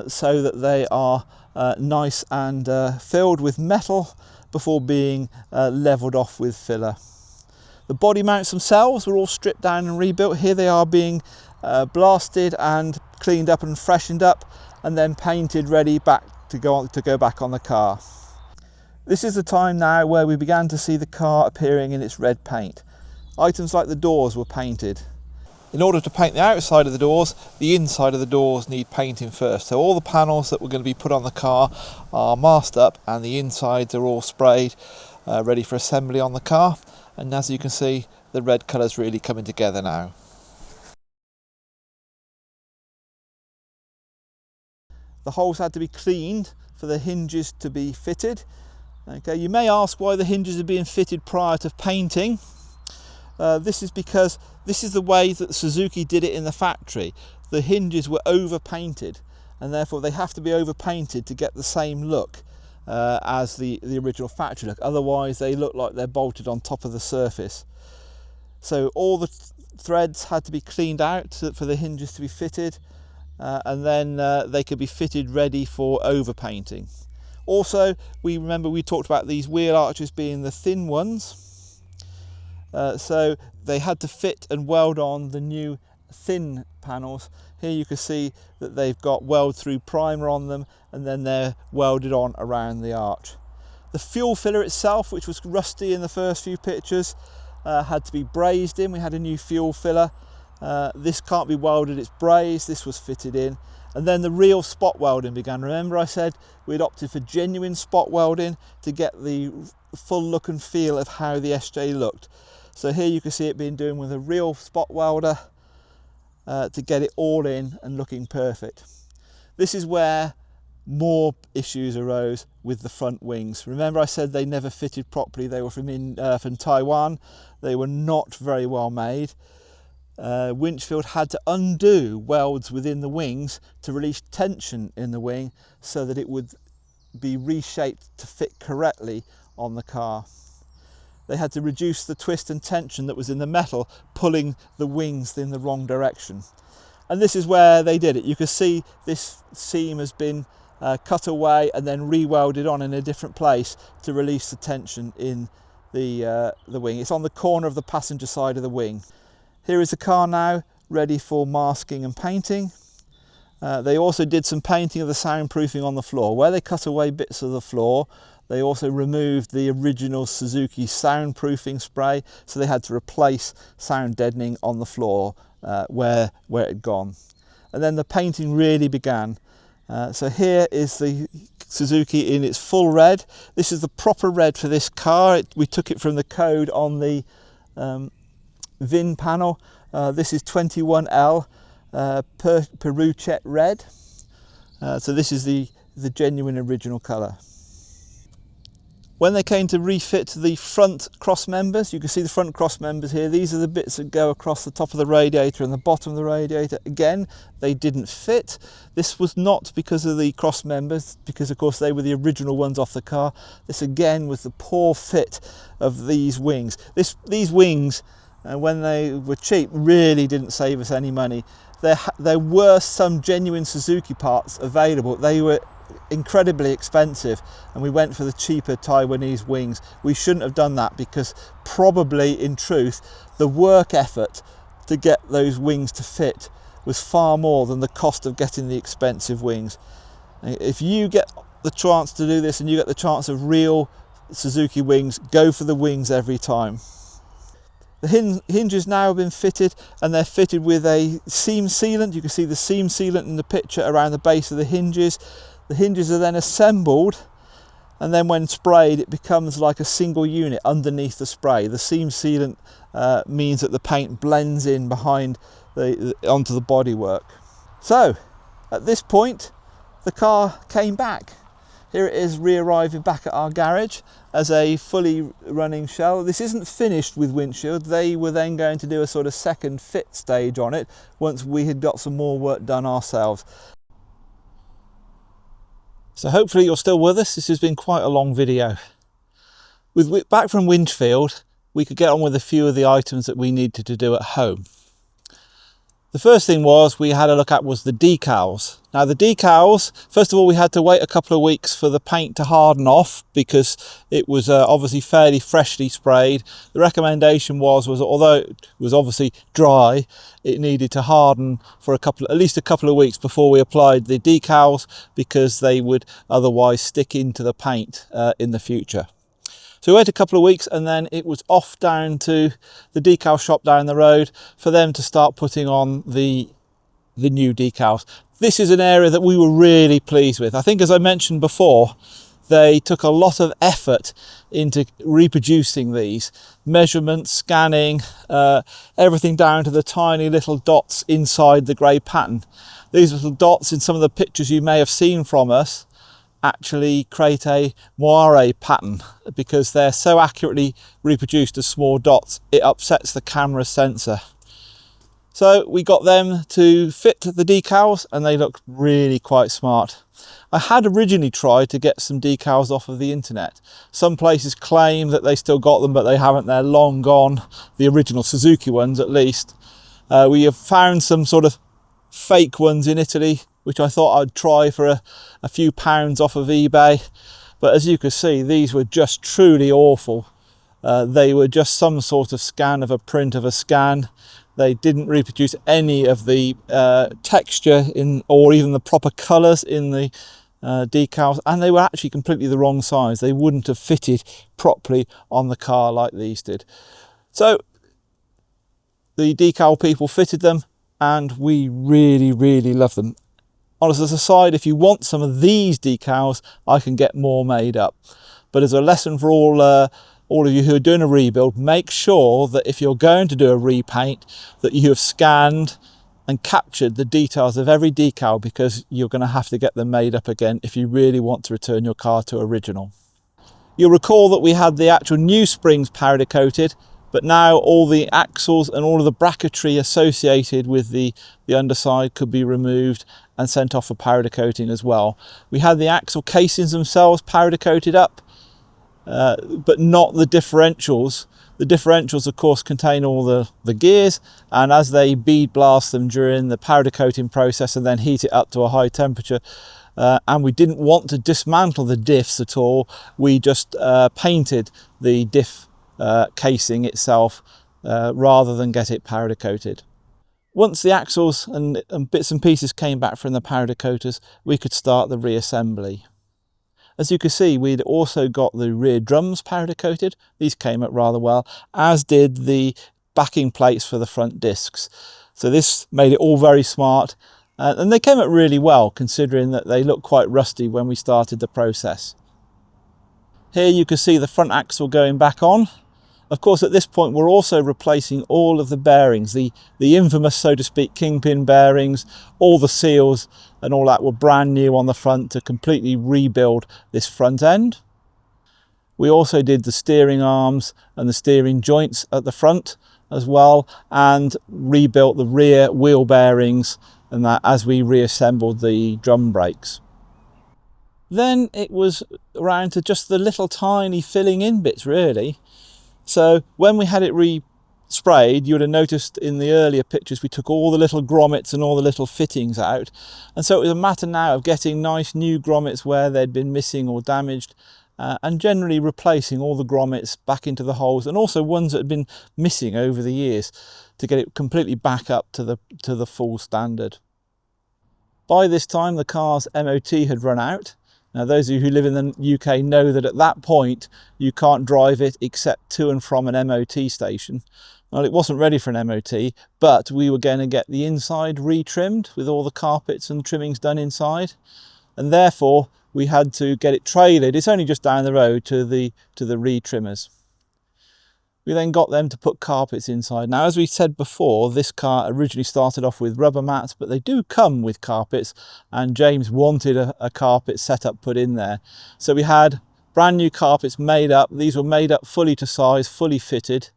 Speaker 2: so that they are nice and filled with metal before being levelled off with filler. The body mounts themselves were all stripped down and rebuilt. Here they are being blasted and cleaned up and freshened up, and then painted ready back to go back on the car. This is the time now where we began to see the car appearing in its red paint. Items like the doors were painted. In order to paint the outside of the inside of the doors need painting first. So all the panels that were going to be put on the car are masked up, and the insides are all sprayed, ready for assembly on the car. And as you can see, the red colour's really coming together now. The holes had to be cleaned for the hinges to be fitted. Okay, you may ask why the hinges are being fitted prior to painting. This is because this is the way that Suzuki did it in the factory. The hinges were over painted, and therefore they have to be over painted to get the same look as the original factory look. Otherwise they look like they're bolted on top of the surface. So all the threads had to be cleaned out for the hinges to be fitted, and then they could be fitted ready for over painting. Also, remember we talked about these wheel arches being the thin ones, so they had to fit and weld on the new thin panels. Here you can see that they've got weld through primer on them, and then they're welded on around the arch. The fuel filler itself, which was rusty in the first few pictures, had to be brazed in. We had a new fuel filler. This can't be welded, it's brazed. This was fitted in, and then the real spot welding began. Remember I said we'd opted for genuine spot welding to get the full look and feel of how the SJ looked. So here you can see it being done with a real spot welder to get it all in and looking perfect. This is where more issues arose with the front wings. Remember I said they never fitted properly. They were from Taiwan. They were not very well made. Winchfield had to undo welds within the wings to release tension in the wing so that it would be reshaped to fit correctly on the car. They had to reduce the twist and tension that was in the metal, pulling the wings in the wrong direction. And this is where they did it. You can see this seam has been cut away and then re-welded on in a different place to release the tension in the wing. It's on the corner of the passenger side of the wing. Here is the car now ready for masking and painting. They also did some painting of the soundproofing on the floor. Where they cut away bits of the floor, they also removed the original Suzuki soundproofing spray, so they had to replace sound deadening on the floor where it had gone. And then the painting really began. So here is the Suzuki in its full red. This is the proper red for this car. We took it from the code on the VIN panel. This is 21L Peruchet red. So this is the genuine original colour. When they came to refit the front cross members, you can see the front cross members here. These are the bits that go across the top of the radiator and the bottom of the radiator. Again, they didn't fit. This was not because of the cross members, because of course they were the original ones off the car. This again was the poor fit of these wings. These wings, when they were cheap, really didn't save us any money. There were some genuine Suzuki parts available. They were incredibly expensive, and we went for the cheaper Taiwanese wings. We shouldn't have done that, because probably in truth the work effort to get those wings to fit was far more than the cost of getting the expensive wings. If you get the chance to do this and you get the chance of real Suzuki wings, go for the wings every time. The hinges now have been fitted, and they're fitted with a seam sealant. You can see the seam sealant in the picture around the base of the hinges. The hinges are then assembled, and then when sprayed it becomes like a single unit underneath the spray. The seam sealant means that the paint blends in behind onto the bodywork. So at this point the car came back. Here it is re-arriving back at our garage as a fully running shell. This isn't finished with Winchfield. They were then going to do a sort of second fit stage on it once we had got some more work done ourselves. So hopefully you're still with us. This has been quite a long video. Back from Winchfield, we could get on with a few of the items that we needed to do at home. The first thing we had a look at was the decals. Now the decals, first of all, we had to wait a couple of weeks for the paint to harden off because it was obviously fairly freshly sprayed. The recommendation was although it was obviously dry, it needed to harden for at least a couple of weeks before we applied the decals, because they would otherwise stick into the paint in the future. So we waited a couple of weeks, and then it was off down to the decal shop down the road for them to start putting on the new decals. This is an area that we were really pleased with. I think, as I mentioned before, they took a lot of effort into reproducing these measurements, scanning, everything down to the tiny little dots inside the grey pattern. These little dots in some of the pictures you may have seen from us actually create a moire pattern, because they're so accurately reproduced as small dots it upsets the camera sensor. So we got them to fit the decals, and they looked really quite smart. I had originally tried to get some decals off of the internet. Some places claim that they still got them, but they haven't. They're long gone, the original Suzuki ones at least. We have found some sort of fake ones in Italy, which I thought I'd try for a few pounds off of eBay. But as you can see, these were just truly awful. They were just some sort of scan of a print of a scan. They didn't reproduce any of the texture or even the proper colours in the decals, and they were actually completely the wrong size. They wouldn't have fitted properly on the car like these did. So the decal people fitted them, and we really love them. Honestly, as a side, if you want some of these decals, I can get more made up. But as a lesson for all of you who are doing a rebuild, make sure that if you're going to do a repaint, that you have scanned and captured the details of every decal, because you're going to have to get them made up again if you really want to return your car to original. You'll recall that we had the actual new springs powder coated, but now all the axles and all of the bracketry associated with the underside could be removed and sent off for powder coating as well. We had the axle casings themselves powder coated up, but not the differentials. The differentials, of course, contain all the gears, and as they bead blast them during the powder coating process and then heat it up to a high temperature, and we didn't want to dismantle the diffs at all, we just painted the diff casing itself rather than get it powder coated. Once the axles and bits and pieces came back from the powder coaters, we could start the reassembly. As you can see, we'd also got the rear drums powder coated. These came up rather well, as did the backing plates for the front discs. So this made it all very smart, and they came up really well, considering that they looked quite rusty when we started the process. Here you can see the front axle going back on. Of course, at this point, we're also replacing all of the bearings, the infamous, so to speak, kingpin bearings. All the seals and all that were brand new on the front to completely rebuild this front end. We also did the steering arms and the steering joints at the front as well, and rebuilt the rear wheel bearings and that as we reassembled the drum brakes. Then it was around to just the little tiny filling in bits, really. So when we had it re-sprayed, you would have noticed in the earlier pictures we took all the little grommets and all the little fittings out, and so it was a matter now of getting nice new grommets where they'd been missing or damaged, and generally replacing all the grommets back into the holes, and also ones that had been missing over the years, to get it completely back up to the full standard. By this time the car's MOT had run out. Now, those of you who live in the UK know that at that point you can't drive it except to and from an MOT station. Well, it wasn't ready for an MOT, but we were going to get the inside retrimmed with all the carpets and trimmings done inside, and therefore we had to get it trailered. It's only just down the road to the retrimmers. We then got them to put carpets inside. Now, as we said before, this car originally started off with rubber mats, but they do come with carpets, and James wanted a carpet setup put in there. So we had brand new carpets made up. These were made up fully to size, fully fitted,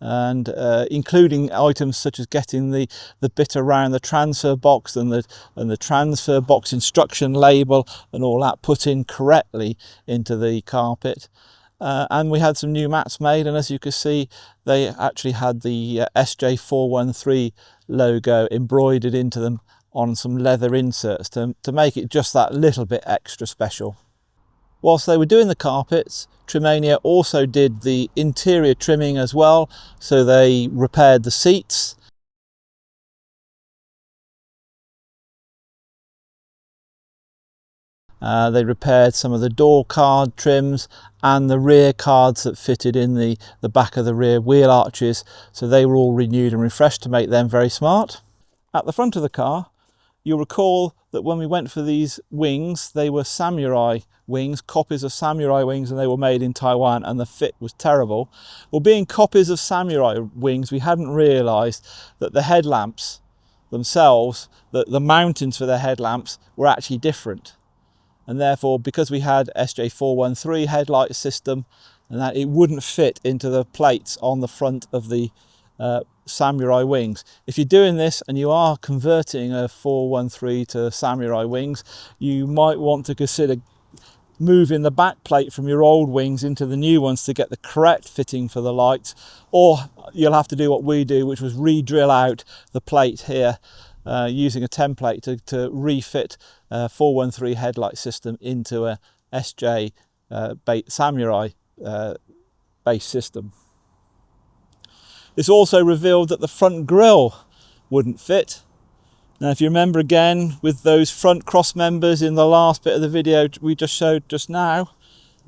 Speaker 2: and including items such as getting the bit around the transfer box and the transfer box instruction label and all that put in correctly into the carpet. And we had some new mats made, and as you can see, they actually had the SJ413 logo embroidered into them on some leather inserts to make it just that little bit extra special. Whilst they were doing the carpets, Tremania also did the interior trimming as well, so they repaired the seats. They repaired some of the door card trims and the rear cards that fitted in the back of the rear wheel arches, so they were all renewed and refreshed to make them very smart. At the front of the car, you'll recall that when we went for these wings, they were Samurai wings, copies of Samurai wings, and they were made in Taiwan, and the fit was terrible. Well, being copies of Samurai wings, we hadn't realised that the headlamps themselves, the mountings for the headlamps were actually different. And therefore, because we had SJ413 headlight system, and that it wouldn't fit into the plates on the front of the Samurai wings. If you're doing this and you are converting a 413 to Samurai wings, you might want to consider moving the back plate from your old wings into the new ones to get the correct fitting for the lights, or you'll have to do what we do, which was re-drill out the plate here using a template to refit a 413 headlight system into a SJ Samurai base system. This also revealed that the front grille wouldn't fit. Now, if you remember again with those front cross members in the last bit of the video we just showed just now,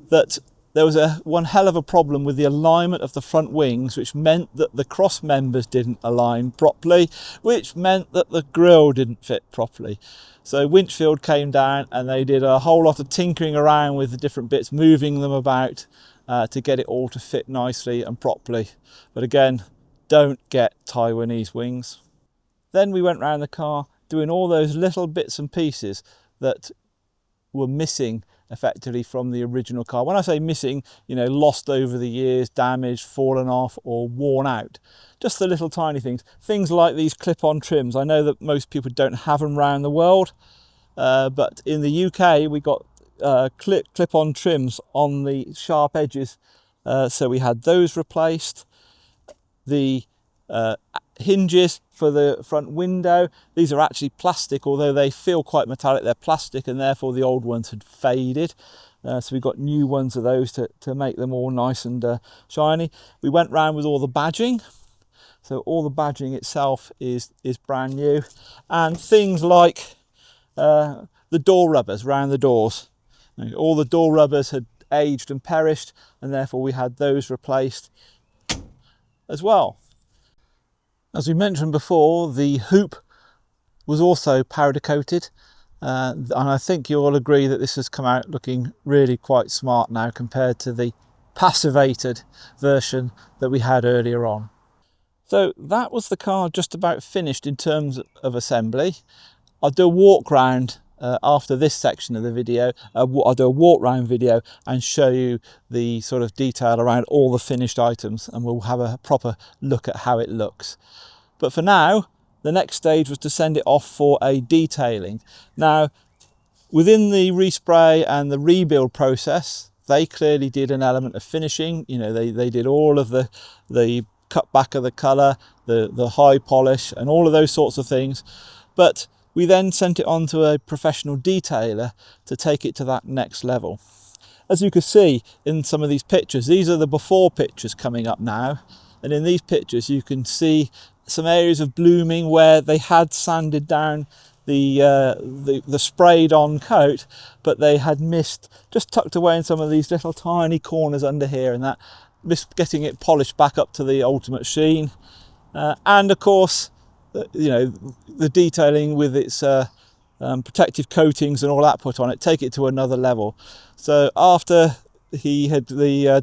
Speaker 2: that there was one hell of a problem with the alignment of the front wings, which meant that the cross members didn't align properly, which meant that the grille didn't fit properly. So Winchfield came down and they did a whole lot of tinkering around with the different bits, moving them about to get it all to fit nicely and properly. But again, don't get Taiwanese wings. Then we went around the car doing all those little bits and pieces that were missing effectively from the original car. When I say missing, you know, lost over the years, damaged, fallen off or worn out. Just the little tiny things. Things like these clip-on trims. I know that most people don't have them around the world, but in the UK we got clip-on trims on the sharp edges, so we had those replaced. The hinges for the front window, these are actually plastic, although they feel quite metallic, they're plastic, and therefore the old ones had faded. So we got new ones of those to make them all nice and shiny. We went round with all the badging, so all the badging itself is brand new, and things like the door rubbers around the doors. All the door rubbers had aged and perished, and therefore we had those replaced as well. As we mentioned before, the hoop was also powder coated, and I think you'll all agree that this has come out looking really quite smart now compared to the passivated version that we had earlier on. So that was the car just about finished in terms of assembly. I'll do a walk round after this section of the video. I'll do a walk round video and show you the sort of detail around all the finished items, and we'll have a proper look at how it looks. But for now, the next stage was to send it off for a detailing. Now, within the respray and the rebuild process, they clearly did an element of finishing. You know, they did all of the cut back of the colour, the high polish and all of those sorts of things. But we then sent it on to a professional detailer to take it to that next level. As you can see in some of these pictures, these are the before pictures coming up now. And in these pictures you can see some areas of blooming where they had sanded down the sprayed on coat, but they had missed, just tucked away in some of these little tiny corners under here, and that missed getting it polished back up to the ultimate sheen. And of course, you know, the detailing with its protective coatings and all that put on it, take it to another level. So after the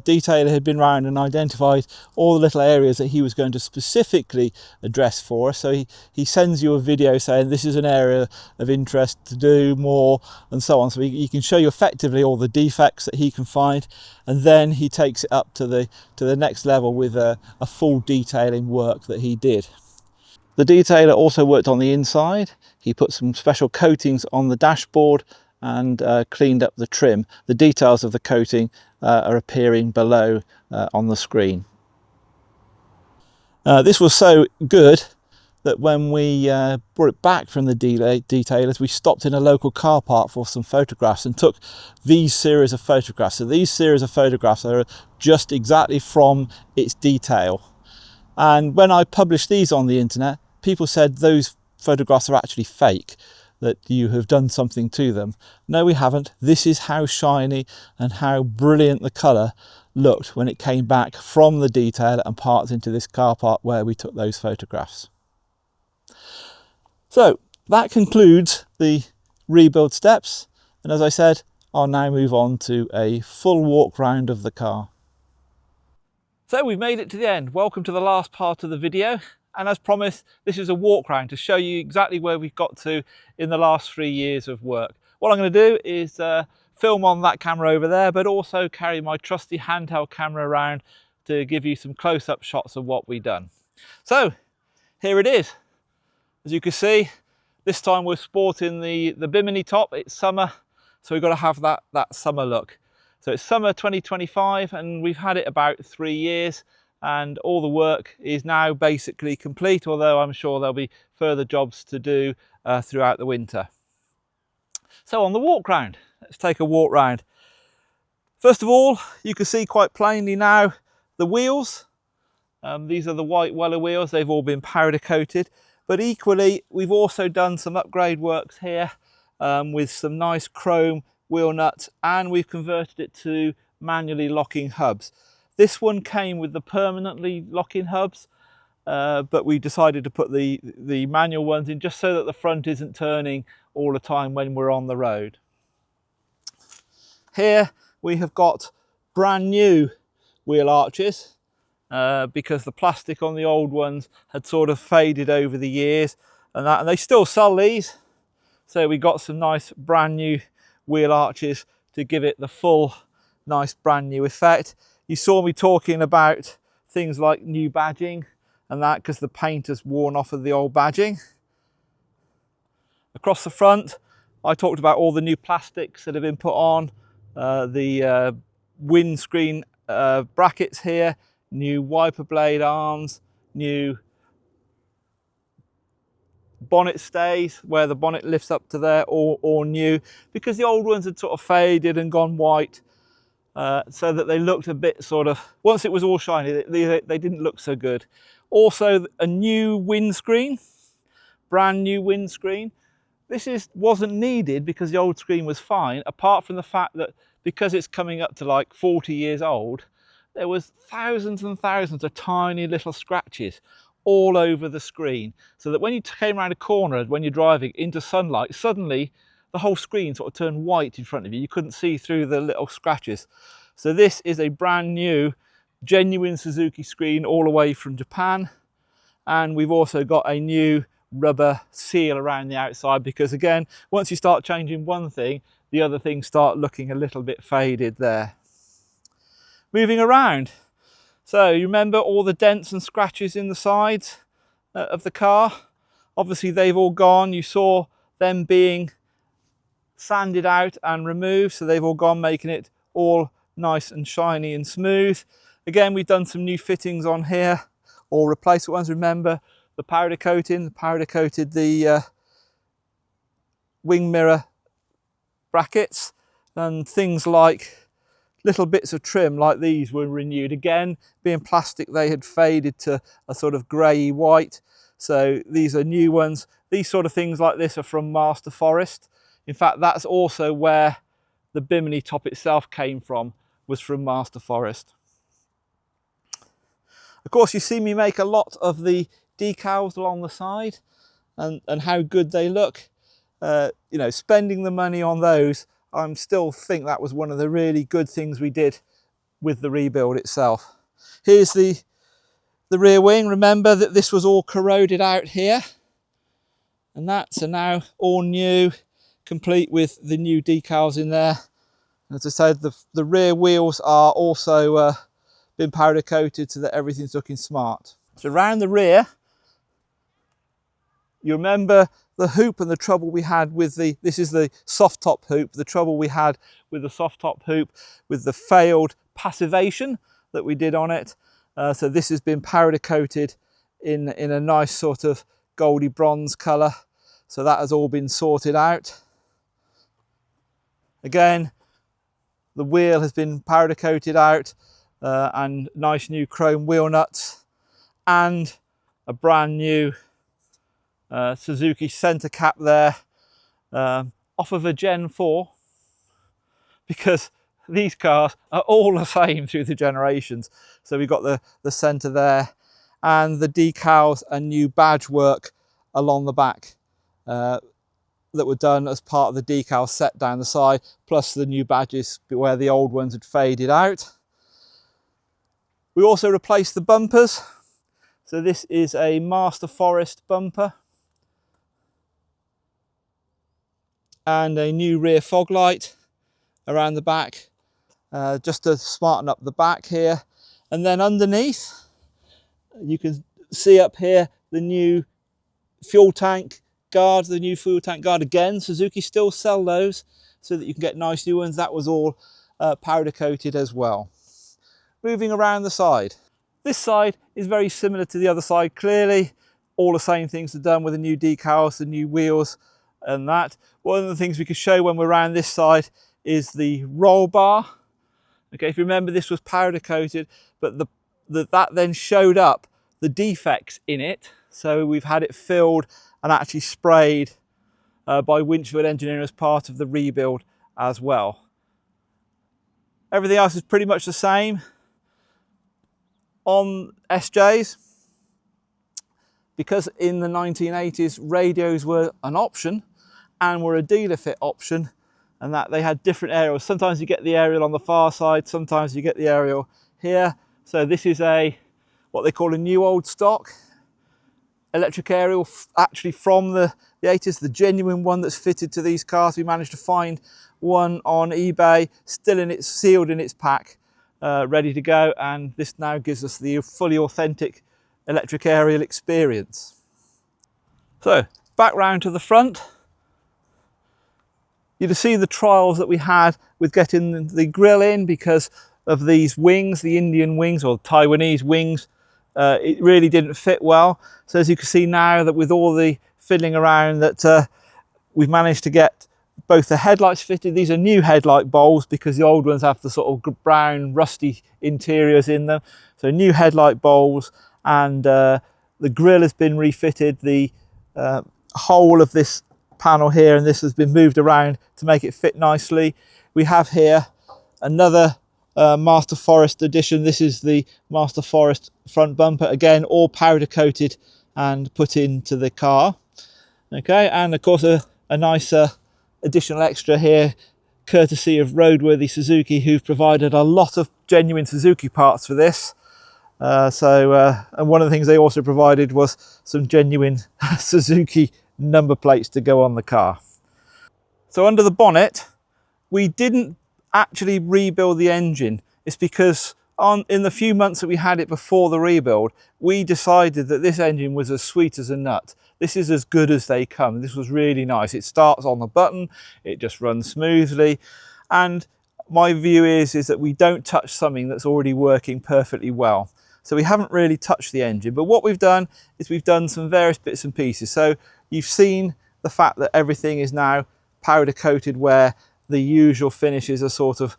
Speaker 2: detailer had been round and identified all the little areas that he was going to specifically address for us, so he sends you a video saying this is an area of interest to do more and so on, so he can show you effectively all the defects that he can find, and then he takes it up to the next level with a full detailing work that he did. The detailer also worked on the inside. He put some special coatings on the dashboard and cleaned up the trim. The details of the coating are appearing below on the screen. This was so good that when we brought it back from the detailers, we stopped in a local car park for some photographs and took these series of photographs. So these series of photographs are just exactly from its detail. And when I published these on the internet, people said those photographs are actually fake, that you have done something to them. No, we haven't. This is how shiny and how brilliant the colour looked when it came back from the detailer and parked into this car park where we took those photographs. So that concludes the rebuild steps. And as I said, I'll now move on to a full walk round of the car. So we've made it to the end. Welcome to the last part of the video. And as promised, this is a walk round to show you exactly where we've got to in the last 3 years of work. What I'm going to do is film on that camera over there, but also carry my trusty handheld camera around to give you some close-up shots of what we've done. So here it is. As you can see, this time we're sporting the Bimini top. It's summer, so we've got to have that summer look. So it's summer 2025 and we've had it about 3 years. And all the work is now basically complete, although I'm sure there'll be further jobs to do throughout the winter. So on the walk round, let's take a walk round. First of all, you can see quite plainly now the wheels. These are the white Weller wheels. They've all been powder coated, but equally we've also done some upgrade works here with some nice chrome wheel nuts, and we've converted it to manually locking hubs. This one came with the permanently locking hubs, but we decided to put the manual ones in just so that the front isn't turning all the time when we're on the road. Here we have got brand new wheel arches because the plastic on the old ones had sort of faded over the years, and they still sell these. So we got some nice brand new wheel arches to give it the full nice brand new effect. You saw me talking about things like new badging and that because the paint has worn off of the old badging. Across the front, I talked about all the new plastics that have been put on, the windscreen brackets here, new wiper blade arms, new bonnet stays where the bonnet lifts up to there, all new, because the old ones had sort of faded and gone white. So that they looked a bit sort of, once it was all shiny, they didn't look so good. Also a new windscreen, brand new windscreen. This wasn't needed because the old screen was fine, apart from the fact that because it's coming up to like 40 years old, there was thousands and thousands of tiny little scratches all over the screen. So that when you came around a corner, when you're driving into sunlight, suddenly the whole screen sort of turned white in front of you. You couldn't see through the little scratches. So this is a brand new, genuine Suzuki screen all the way from Japan. And we've also got a new rubber seal around the outside because, again, once you start changing one thing, the other things start looking a little bit faded there. Moving around. So you remember all the dents and scratches in the sides of the car? Obviously they've all gone. You saw them being sanded out and removed, so they've all gone, making it all nice and shiny and smooth. Again, we've done some new fittings on here, or replacement ones. Remember the powder coating, coated the wing mirror brackets, and things like little bits of trim like these were renewed. Again, being plastic, they had faded to a sort of grey white, so these are new ones. These sort of things like this are from Master Forest. In fact, that's also where the Bimini top itself came from, was from Master Forest. Of course, you see me make a lot of the decals along the side and how good they look. You know, spending the money on those, I still think that was one of the really good things we did with the rebuild itself. Here's the rear wing. Remember that this was all corroded out here, and that's now all new, complete with the new decals in there. As I said, the rear wheels are also been powder coated so that everything's looking smart. So around the rear, you remember the hoop and the trouble we had with this is the soft top hoop, the trouble we had with the soft top hoop with the failed passivation that we did on it. So this has been powder coated in a nice sort of goldy bronze colour. So that has all been sorted out. Again, the wheel has been powder coated out and nice new chrome wheel nuts and a brand new Suzuki centre cap there off of a Gen 4, because these cars are all the same through the generations. So we've got the centre there and the decals and new badge work along the back that were done as part of the decal set down the side, plus the new badges where the old ones had faded out. We also replaced the bumpers. So this is a Master Forest bumper and a new rear fog light around the back, just to smarten up the back here. And then underneath, you can see up here the new fuel tank guard, again. Suzuki still sell those so that you can get nice new ones. That was all powder coated as well. Moving around the side. This side is very similar to the other side. Clearly, all the same things are done with the new decals, the new wheels and that. One of the things we could show when we're around this side is the roll bar. Okay, if you remember, this was powder coated, but that then showed up the defects in it. So we've had it filled and actually sprayed by Winchfield Engineering as part of the rebuild as well. Everything else is pretty much the same. On SJs, because in the 1980s radios were an option and were a dealer fit option, and that they had different aerials. Sometimes you get the aerial on the far side, sometimes you get the aerial here. So this is what they call a new old stock electric aerial, actually from the 80s, the genuine one that's fitted to these cars. We managed to find one on eBay, still sealed in its pack, ready to go, and this now gives us the fully authentic electric aerial experience. So back round to the front, you can see the trials that we had with getting the grille in because of these wings, the Indian wings or Taiwanese wings. It really didn't fit well. So as you can see now that with all the fiddling around that we've managed to get both the headlights fitted. These are new headlight bowls because the old ones have the sort of brown rusty interiors in them. So new headlight bowls, and the grille has been refitted. The whole of this panel here and this has been moved around to make it fit nicely. We have here another Master Forest edition. This is the Master Forest front bumper, again all powder coated and put into the car. Okay, and of course a nice additional extra here courtesy of roadworthy Suzuki, who've provided a lot of genuine Suzuki parts for this. And one of the things they also provided was some genuine Suzuki number plates to go on the car. So under the bonnet, we didn't actually rebuild the engine. It's because in the few months that we had it before the rebuild, we decided that this engine was as sweet as a nut. This is as good as they come. This was really nice. It starts on the button, it just runs smoothly. And my view is that we don't touch something that's already working perfectly well. So we haven't really touched the engine, but what we've done is we've done some various bits and pieces. So you've seen the fact that everything is now powder coated, where the usual finish is a sort of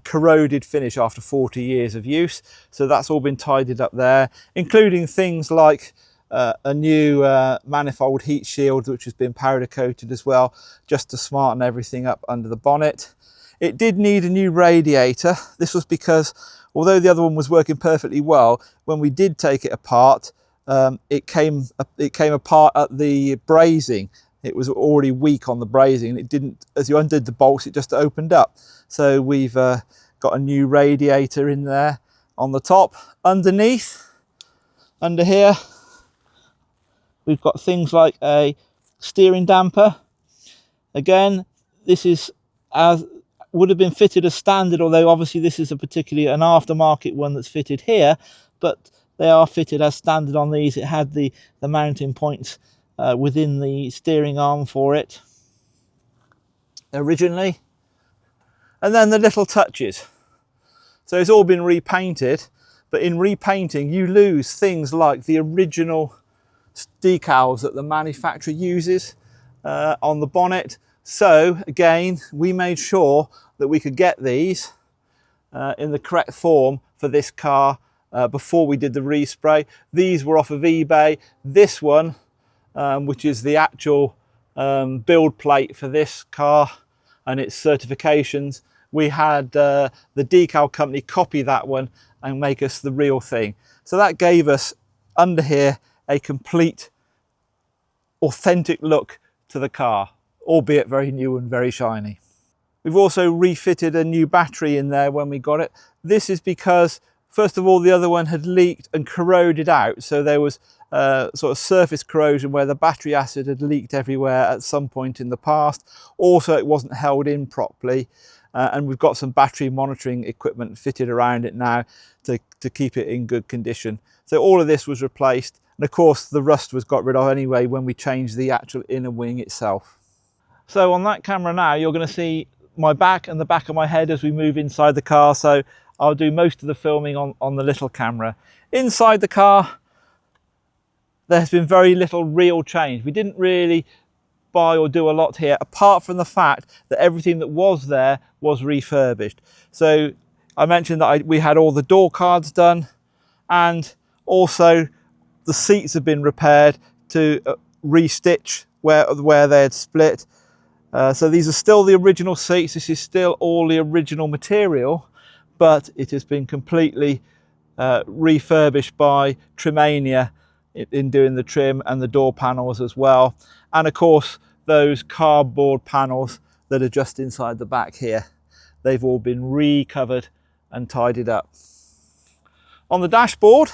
Speaker 2: corroded finish after 40 years of use. So that's all been tidied up there, including things like a new manifold heat shield, which has been powder coated as well, just to smarten everything up under the bonnet. It did need a new radiator. This was because although the other one was working perfectly well, when we did take it apart, it came apart at the brazing. It was already weak on the brazing, and it didn't, as you undid the bolts, it just opened up. So we've got a new radiator in there on the top. Underneath, under here, we've got things like a steering damper. Again, this is would have been fitted as standard, although obviously this is particularly an aftermarket one that's fitted here, but they are fitted as standard on these. It had the mounting points within the steering arm for it originally. And then the little touches. So it's all been repainted, but in repainting you lose things like the original decals that the manufacturer uses on the bonnet. So again, we made sure that we could get these in the correct form for this car before we did the respray. These were off of eBay. This one, which is the actual build plate for this car and its certifications, we had the decal company copy that one and make us the real thing. So that gave us under here a complete authentic look to the car, albeit very new and very shiny. We've also refitted a new battery in there when we got it. This is because, first of all, the other one had leaked and corroded out, so there was sort of surface corrosion where the battery acid had leaked everywhere at some point in the past. Also, it wasn't held in properly, and we've got some battery monitoring equipment fitted around it now to keep it in good condition. So all of this was replaced, and of course the rust was got rid of anyway when we changed the actual inner wing itself. So on that camera now, you're going to see my back and the back of my head as we move inside the car, so I'll do most of the filming on the little camera. Inside the car, there's been very little real change. We didn't really buy or do a lot here, apart from the fact that everything that was there was refurbished. So I mentioned that we had all the door cards done, and also the seats have been repaired to restitch where they had split. So these are still the original seats. This is still all the original material, but it has been completely refurbished by Trimania in doing the trim and the door panels as well. And of course, those cardboard panels that are just inside the back here, they've all been recovered and tidied up. On the dashboard,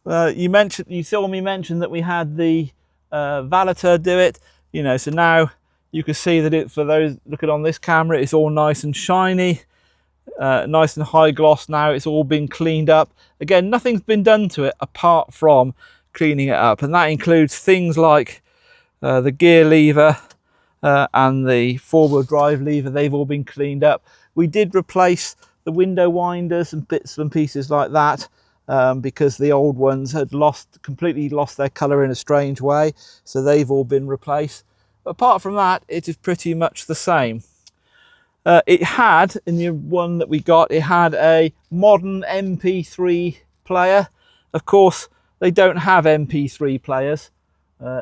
Speaker 2: you saw me mention that we had the valeter do it. You know, so now you can see that for those looking on this camera, it's all nice and shiny, nice and high gloss now. It's all been cleaned up. Again, nothing's been done to it apart from cleaning it up, and that includes things like the gear lever and the four-wheel drive lever. They've all been cleaned up. We did replace the window winders and bits and pieces like that, because the old ones had completely lost their colour in a strange way, so they've all been replaced. But apart from that, it is pretty much the same. It had, in the one that we got, it had a modern MP3 player. Of course, they don't have MP3 players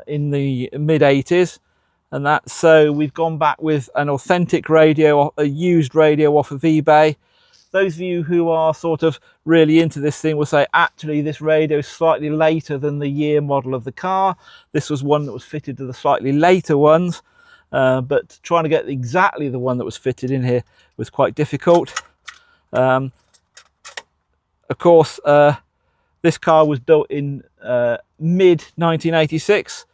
Speaker 2: in the mid-80s, and that, so we've gone back with an authentic radio, a used radio off of eBay. Those of you who are sort of really into this thing will say, actually, this radio is slightly later than the year model of the car. This was one that was fitted to the slightly later ones, but trying to get exactly the one that was fitted in here was quite difficult. Of course, this car was built in mid-1986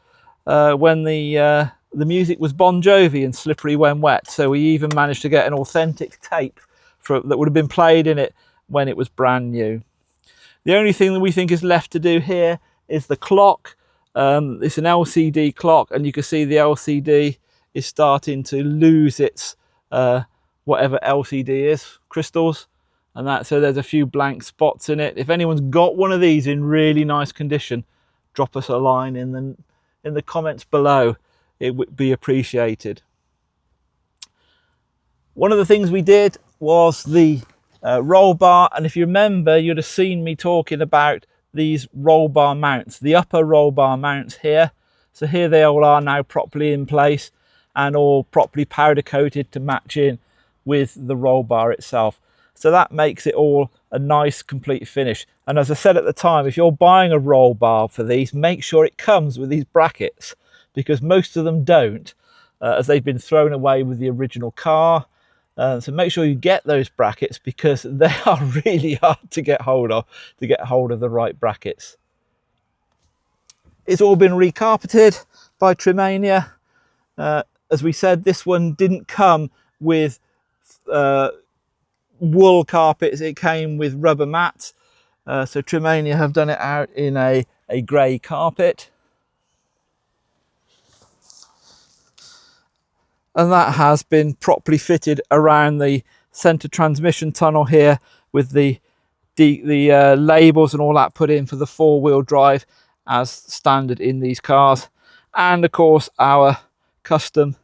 Speaker 2: when the music was Bon Jovi and Slippery When Wet. So we even managed to get an authentic tape that would have been played in it when it was brand new. The only thing that we think is left to do here is the clock. It's an LCD clock, and you can see the LCD is starting to lose its whatever LCD is, crystals, and that, so there's a few blank spots in it. If anyone's got one of these in really nice condition, drop us a line in the comments below. It would be appreciated. One of the things we did was the roll bar, and if you remember, you'd have seen me talking about these roll bar mounts, the upper roll bar mounts here. So here they all are now, properly in place and all properly powder coated to match in with the roll bar itself. So that makes it all a nice complete finish. And as I said at the time, if you're buying a roll bar for these, make sure it comes with these brackets, because most of them don't, as they've been thrown away with the original car. So make sure you get those brackets, because they are really hard to get hold of the right brackets. It's all been recarpeted by Trimania. As we said, this one didn't come with wool carpets, it came with rubber mats. So Trimania have done it out in a grey carpet. And that has been properly fitted around the centre transmission tunnel here, with the labels and all that put in for the four-wheel drive, as standard in these cars. And of course our custom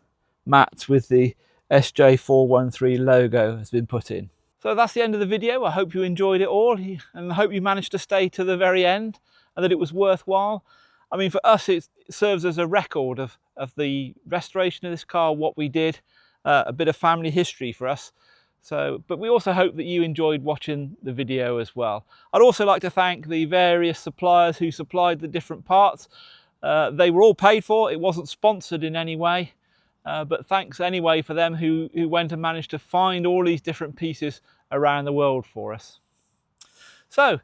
Speaker 2: mats with the SJ413 logo has been put in. So that's the end of the video. I hope you enjoyed it all, and I hope you managed to stay to the very end and that it was worthwhile. I mean, for us it serves as a record of the restoration of this car, what we did, a bit of family history for us. So, but we also hope that you enjoyed watching the video as well. I'd also like to thank the various suppliers who supplied the different parts. They were all paid for, it wasn't sponsored in any way. But thanks anyway for them who went and managed to find all these different pieces around the world for us. So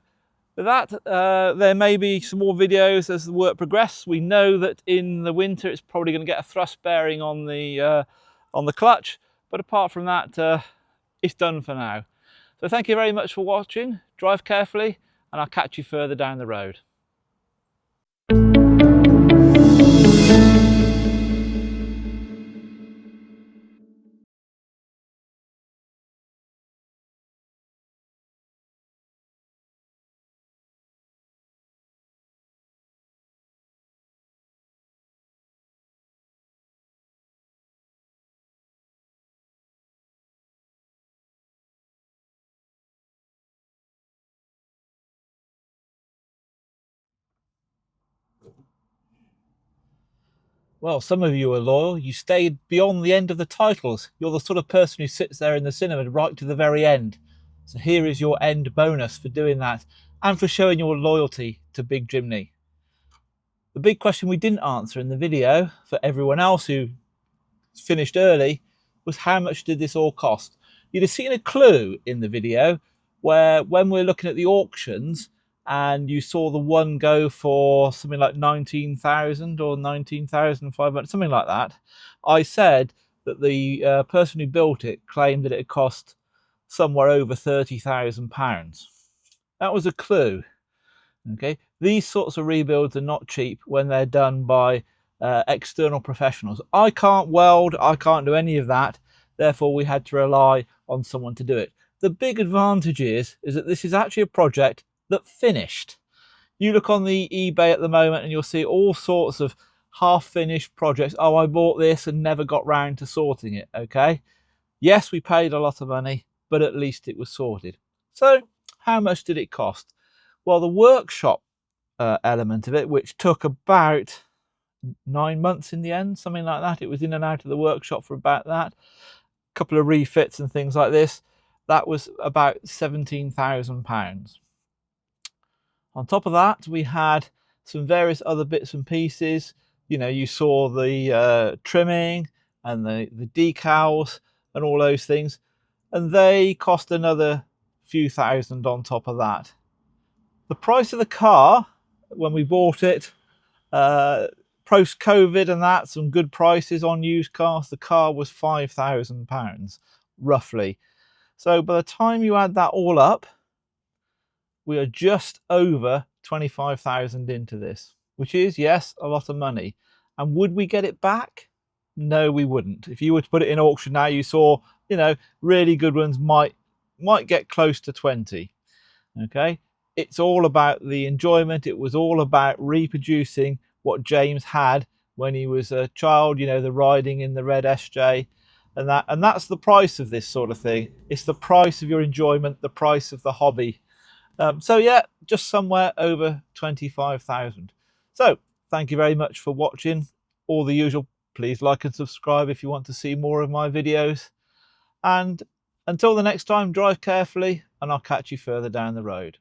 Speaker 2: with that, there may be some more videos as the work progresses. We know that in the winter it's probably going to get a thrust bearing on the clutch, but apart from that, it's done for now. So thank you very much for watching. Drive carefully, and I'll catch you further down the road. Well, some of you are loyal. You stayed beyond the end of the titles. You're the sort of person who sits there in the cinema right to the very end. So here is your end bonus for doing that and for showing your loyalty to Big Jimny. The big question we didn't answer in the video for everyone else who finished early was how much did this all cost? You'd have seen a clue in the video where when we're looking at the auctions and you saw the one go for something like 19,000 or 19,500, something like that, I said that the person who built it claimed that it cost somewhere over £30,000. That was a clue. Okay, these sorts of rebuilds are not cheap when they're done by external professionals. I can't weld, I can't do any of that, therefore we had to rely on someone to do it. The big advantage is that this is actually a project that finished. You look on the eBay at the moment and you'll see all sorts of half-finished projects. Oh, I bought this and never got round to sorting it. Okay, yes, we paid a lot of money, but at least it was sorted. So how much did it cost? Well, the workshop element of it, which took about 9 months in the end, something like that. It was in and out of the workshop for about that. A couple of refits and things like this. That was about £17,000. On top of that, we had some various other bits and pieces. You know, you saw the trimming and the decals and all those things, and they cost another few thousand on top of that. The price of the car when we bought it, post-COVID and that, some good prices on used cars, the car was £5,000 roughly. So by the time you add that all up, we are just over 25,000 into this, which is, yes, a lot of money. And would we get it back? No, we wouldn't. If you were to put it in auction now, you saw, you know, really good ones might get close to 20. Okay, it's all about the enjoyment. It was all about reproducing what James had when he was a child, you know, the riding in the red SJ, and that's the price of this sort of thing. It's the price of your enjoyment, the price of the hobby. So yeah, just somewhere over 25,000. So thank you very much for watching. All the usual, please like and subscribe if you want to see more of my videos. And until the next time, drive carefully, and I'll catch you further down the road.